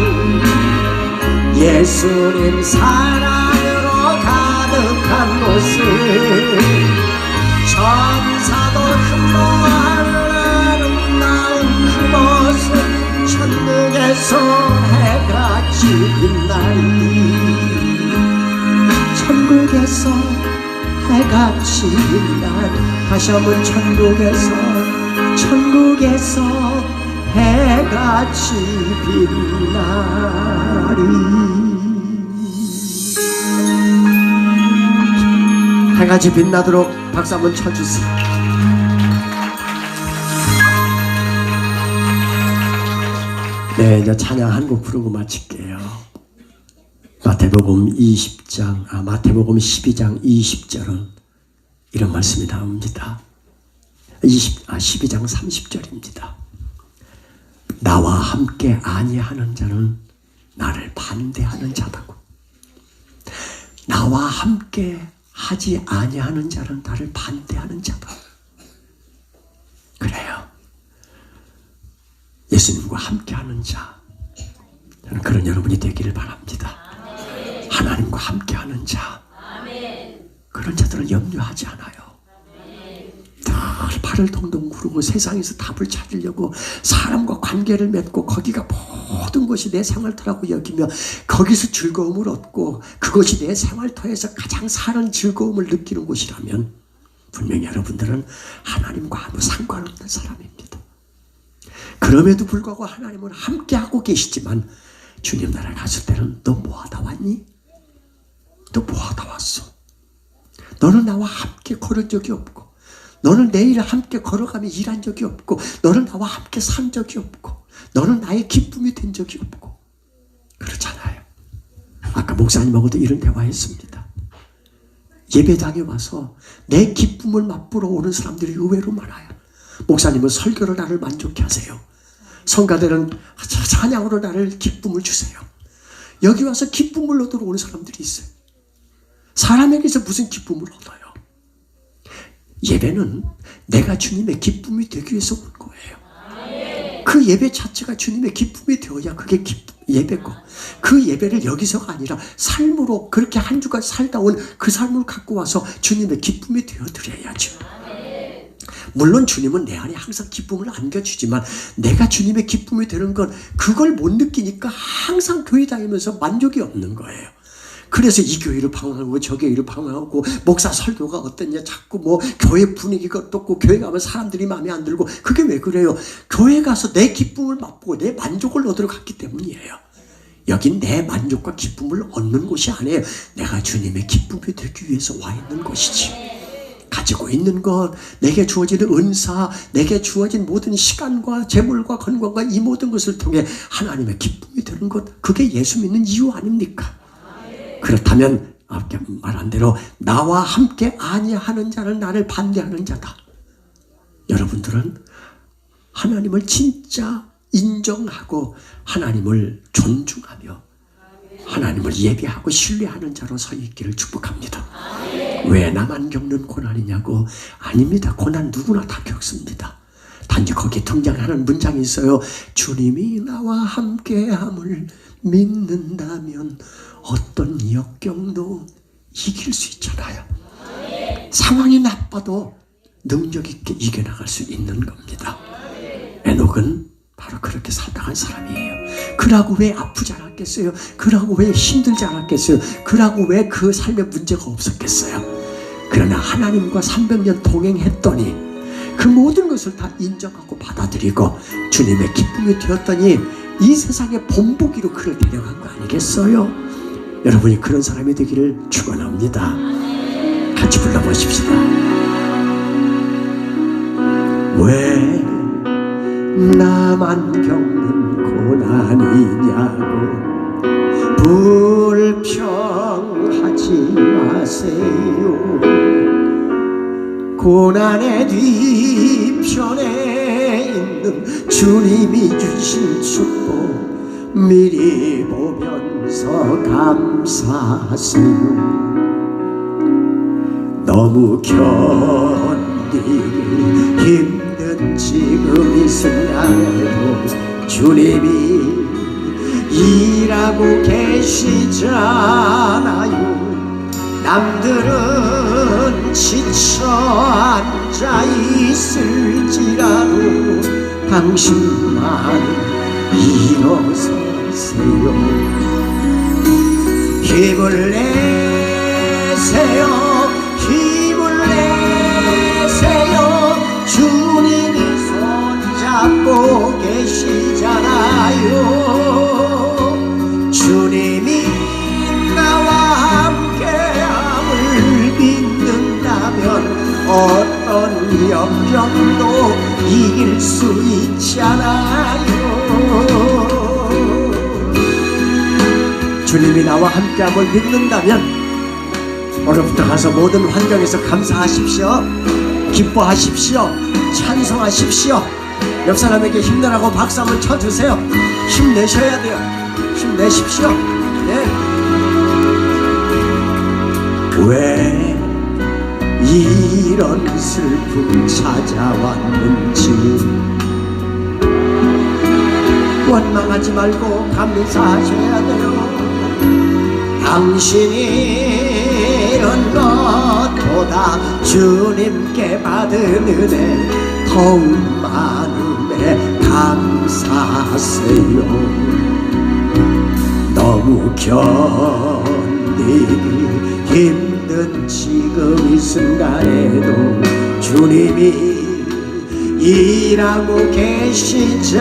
예수님 사랑으로 가득한 곳을 천사도 흠모하는 아름다운 그곳을 천국에서 해같이 빛나리 천국에서 해같이 빛나리 다시 한번 천국에서 해같이 빛나리 해같이 빛나도록 박수 한번 쳐주세요. 네, 이제 찬양 한 곡 부르고 마칠게요. 마태복음 12장 20절은 이런 말씀이 나옵니다. 12장 30절입니다. 나와 함께 아니하는 자는 나를 반대하는 자다고. 나와 함께 하지 아니하는 자는 나를 반대하는 자다. 그래요. 예수님과 함께하는 자, 저는 그런 여러분이 되기를 바랍니다. 아멘. 하나님과 함께하는 자, 아멘. 그런 자들을 염려하지 않아요. 늘 발을 동동 구르고 세상에서 답을 찾으려고 사람과 관계를 맺고 거기가 모든 것이 내 생활터라고 여기며 거기서 즐거움을 얻고 그것이 내 생활터에서 가장 사는 즐거움을 느끼는 곳이라면 분명히 여러분들은 하나님과 아무 상관없는 사람입니다. 그럼에도 불구하고 하나님은 함께하고 계시지만 주님 나라 갔을 때는 너 뭐하다 왔니? 너 뭐하다 왔어? 너는 나와 함께 걸은 적이 없고 너는 내일 함께 걸어가며 일한 적이 없고 너는 나와 함께 산 적이 없고 너는 나의 기쁨이 된 적이 없고 그렇잖아요. 목사님하고도 이런 대화했습니다. 예배당에 와서 내 기쁨을 맛보러 오는 사람들이 의외로 많아요. 목사님은 설교로 나를 만족해 하세요. 성가대는 찬양으로 나를 기쁨을 주세요. 여기 와서 기쁨을 얻으러 오는 사람들이 있어요. 사람에게서 무슨 기쁨을 얻어요? 예배는 내가 주님의 기쁨이 되기 위해서 온 거예요. 그 예배 자체가 주님의 기쁨이 되어야 그게 예배고, 그 예배를 여기서가 아니라 삶으로 그렇게 한 주간 살다 온 그 삶을 갖고 와서 주님의 기쁨이 되어드려야죠. 물론 주님은 내 안에 항상 기쁨을 안겨주지만 내가 주님의 기쁨이 되는 건 그걸 못 느끼니까 항상 교회 다니면서 만족이 없는 거예요. 그래서 이 교회를 방황하고 저 교회를 방황하고 목사 설교가 어떠냐, 자꾸 뭐 교회 분위기가 어떻고, 교회 가면 사람들이 마음에 안 들고. 그게 왜 그래요? 교회 가서 내 기쁨을 맛보고 내 만족을 얻으러 갔기 때문이에요. 여긴 내 만족과 기쁨을 얻는 곳이 아니에요. 내가 주님의 기쁨이 되기 위해서 와 있는 곳이지. 가지고 있는 것, 내게 주어지는 은사, 내게 주어진 모든 시간과 재물과 건강과 이 모든 것을 통해 하나님의 기쁨이 되는 것, 그게 예수 믿는 이유 아닙니까? 그렇다면 아까 말한 대로 나와 함께 아니하는 자는 나를 반대하는 자다. 여러분들은 하나님을 진짜 인정하고 하나님을 존중하며 하나님을 예배하고 신뢰하는 자로 서 있기를 축복합니다. 왜 나만 겪는 고난이냐고? 아닙니다. 고난 누구나 다 겪습니다. 단지 거기에 등장하는 문장이 있어요. 주님이 나와 함께함을 믿는다면 어떤 역경도 이길 수 있잖아요. 상황이 나빠도 능력 있게 이겨나갈 수 있는 겁니다. 에녹은 바로 그렇게 살다간 사람이에요. 그러고 왜 아프지 않았겠어요? 그러고 왜 힘들지 않았겠어요? 그러고 왜 그 삶에 문제가 없었겠어요? 그러나 하나님과 300년 동행했더니 그 모든 것을 다 인정하고 받아들이고 주님의 기쁨이 되었더니 이 세상의 본보기로 그를 데려간 거 아니겠어요? 여러분이 그런 사람이 되기를 축원합니다. 같이 불러보십시다. 왜 나만 겪는 고난이냐고 불평하지 마세요. 고난의 뒤편에 있는 주님이 주신 축복 미리 보면서 감사하세요. 너무 견디기 힘든 지금 이 순간에도 주님이 일하고 계시잖아요. 남들은 지쳐 앉아 있을지라도 당신만 일어서세요. 힘을 내세요. 힘을 내세요. 주님이 손잡고 계시잖아요. 주님이 나와 함께함을 믿는다면 어떤 역경도 이길 수 있잖아요. 주님이 나와 함께함을 믿는다면 오늘부터 가서 모든 환경에서 감사하십시오. 기뻐하십시오. 찬송하십시오. 옆 사람에게 힘내라고 박수 한번 쳐주세요. 힘내셔야 돼요. 힘내십시오. 네. 왜 이런 슬픔 찾아왔는지 원망하지 말고 감사하셔야 돼요. 당신이 이런 것보다 주님께 받은 은혜 더욱 많음에 감사하세요. 너무 견디기 힘든 지금 이 순간에도 주님이 일하고 계시잖아요.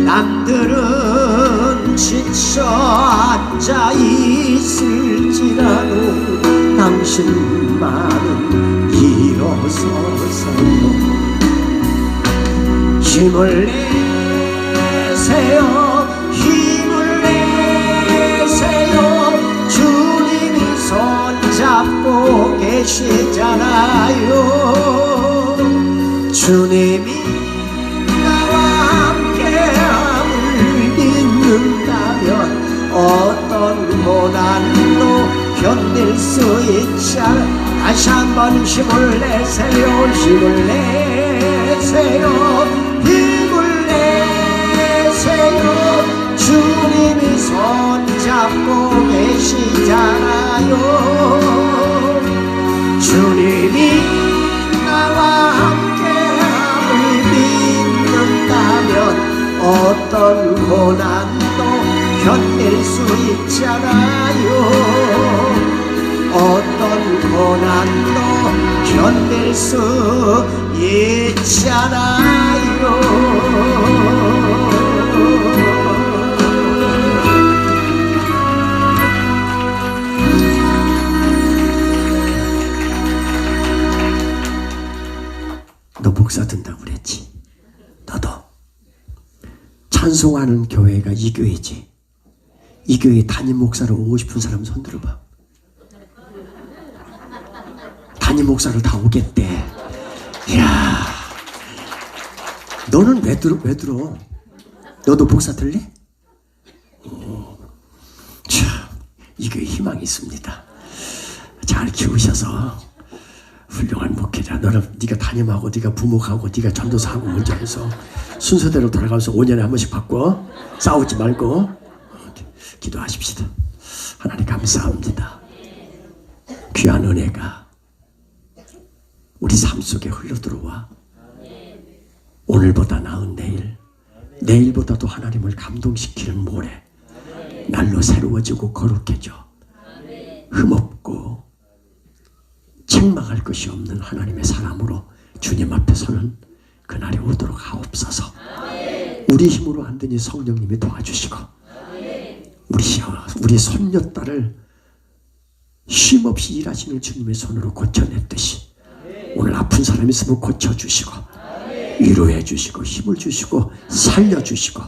남들은 지쳐 앉아 있을지라도 당신만은 일어서세요. 힘을 내세요. 힘을 주님이 나와 함께함을 믿는다면 어떤 고난도 견딜 수 있잖아. 다시 한번 힘을 내세요. 힘을 내세요. 힘을 내세요. 주님이 손잡고 계시잖아요. 주님이 나와 함께함을 믿는다면 어떤 고난도 견딜 수 있잖아요. 어떤 고난도 견딜 수 있잖아요. 너 목사 된다고 그랬지? 너도 찬송하는 교회가 이 교회지. 이 교회 담임 목사로 오고 싶은 사람 손 들어봐. 담임 목사로 다 오겠대. 이야, 너는 왜 들어? 너도 목사 들래? 참, 이 교회 희망이 있습니다. 잘 키우셔서 훌륭한 목회자. 너는 네가 담임하고 네가 부목하고 네가 전도사하고 먼저 해서 순서대로 돌아가면서 5년에 한 번씩 바꿔. 싸우지 말고 기도하십시다. 하나님 감사합니다. 귀한 은혜가 우리 삶 속에 흘러들어와 오늘보다 나은 내일, 내일보다도 하나님을 감동시키는 모레 날로 새로워지고 거룩해져 흠없고 책망할 것이 없는 하나님의 사람으로 주님 앞에 서는 그날이 오도록 하옵소서. 우리 힘으로 안 되니 성령님이 도와주시고 우리 손녀딸을 쉼없이 일하시는 주님의 손으로 고쳐냈듯이 오늘 아픈 사람 있으면 고쳐주시고 위로해 주시고 힘을 주시고 살려주시고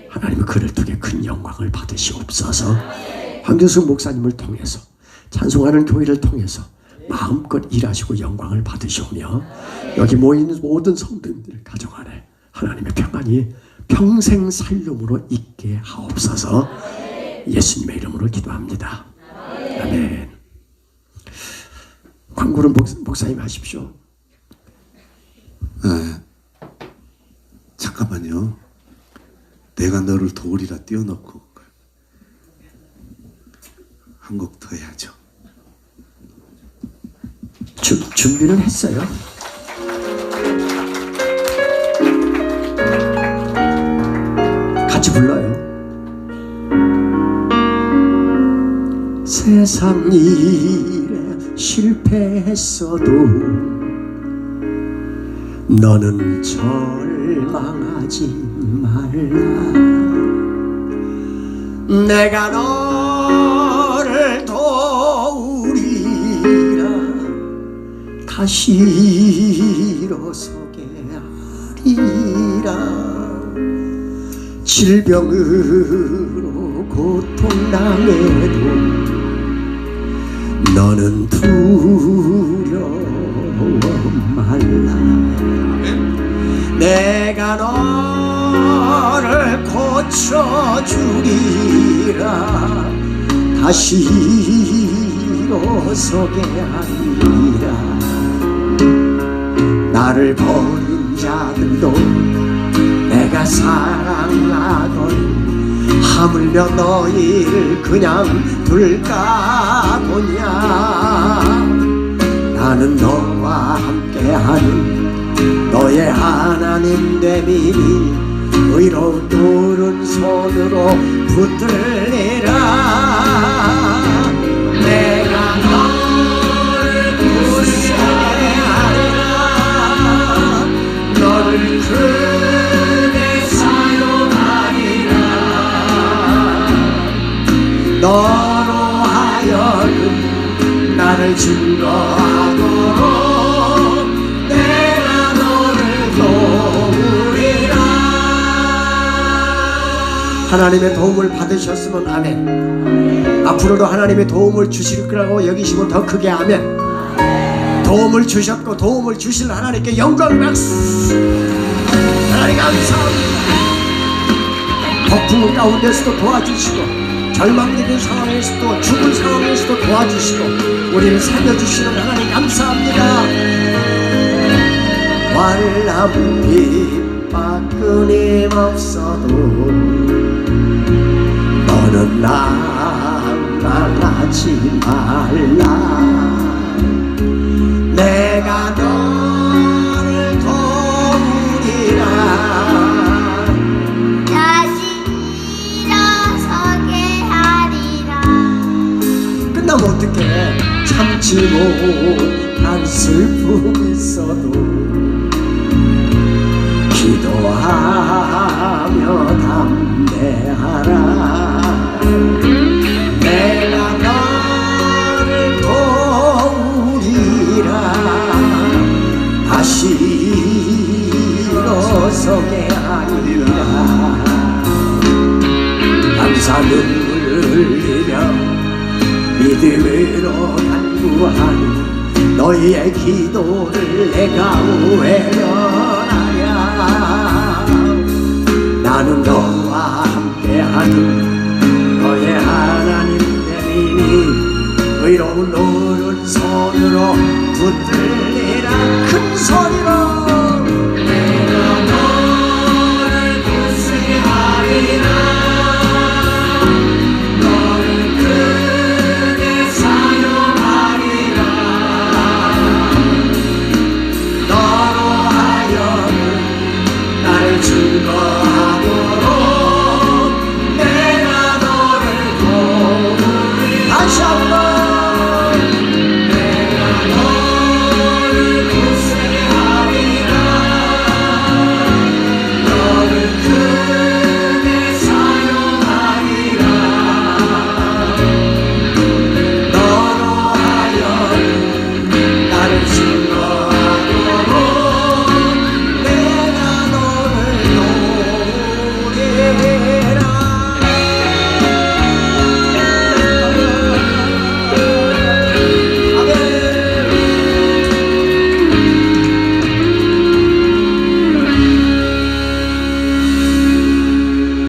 하나님은 그를 통해 큰 영광을 받으시옵소서. 황교수 목사님을 통해서 찬송하는 교회를 통해서 마음껏 일하시고 영광을 받으시오며 여기 모이는 모든 성도님들 가정 안에 하나님의 평안이 평생 살림으로 있게 하옵소서. 예수님의 이름으로 기도합니다. 아멘. 광고는 목사님 하십시오. 네. 잠깐만요. 내가 너를 도우리라 띄워놓고 한 곡 더 해야죠. 준비는 했어요. 같이 불러요. 세상 일에 실패했어도 너는 절망하지 말라. 내가 너를 도우리라. 다시 일어서게 하리라. 질병으로 고통당해도 너는 두려워 말라. 내가 너를 고쳐주리라. 다시 일어서게 하리라. 나를 버린 자들도 내가 사랑하거든 하물며 너희를 그냥 둘까 보냐. 나는 너와 함께하는 너의 하나님 됨이니 의로운 오른손으로 붙들리라. 내가 너를 굳세게 하리라. 너를 크게 사용하리라. 너로 하여금 나를 증거하도록 내가 너를 도우리라. 하나님의 도움을 받으셨으면 아멘. 앞으로도 하나님의 도움을 주실 거라고 여기시고 더 크게 아멘. 도움을 주셨고 도움을 주실 하나님께 영광 박수. 하나님 감사합니다. 폭풍 가운데서도 도와주시고 절망적인 상황에서도 죽을 상황에서도 도와주시고 우리를 살려주시는 하나님 감사합니다. 환란 핍박 끊임없어도 너는 낙망하지 말라. 내가 너를 도우리라. 다시 일어서게 하리라. 끝나면 어떡해. 참지 못한 슬픔이 있어도 기도하며 담대하라. 내가 너를 도우리라. 다시 일어서게 하리라. 감사 눈물 흘리며 믿음으로 간구하는 너희의 기도를 내가 외면하랴. 나는 너와 함께하는 너의 하나님 되리니 의로운 오른손으로 붙들리라. 큰 소리로 내가 너를 구세하리라.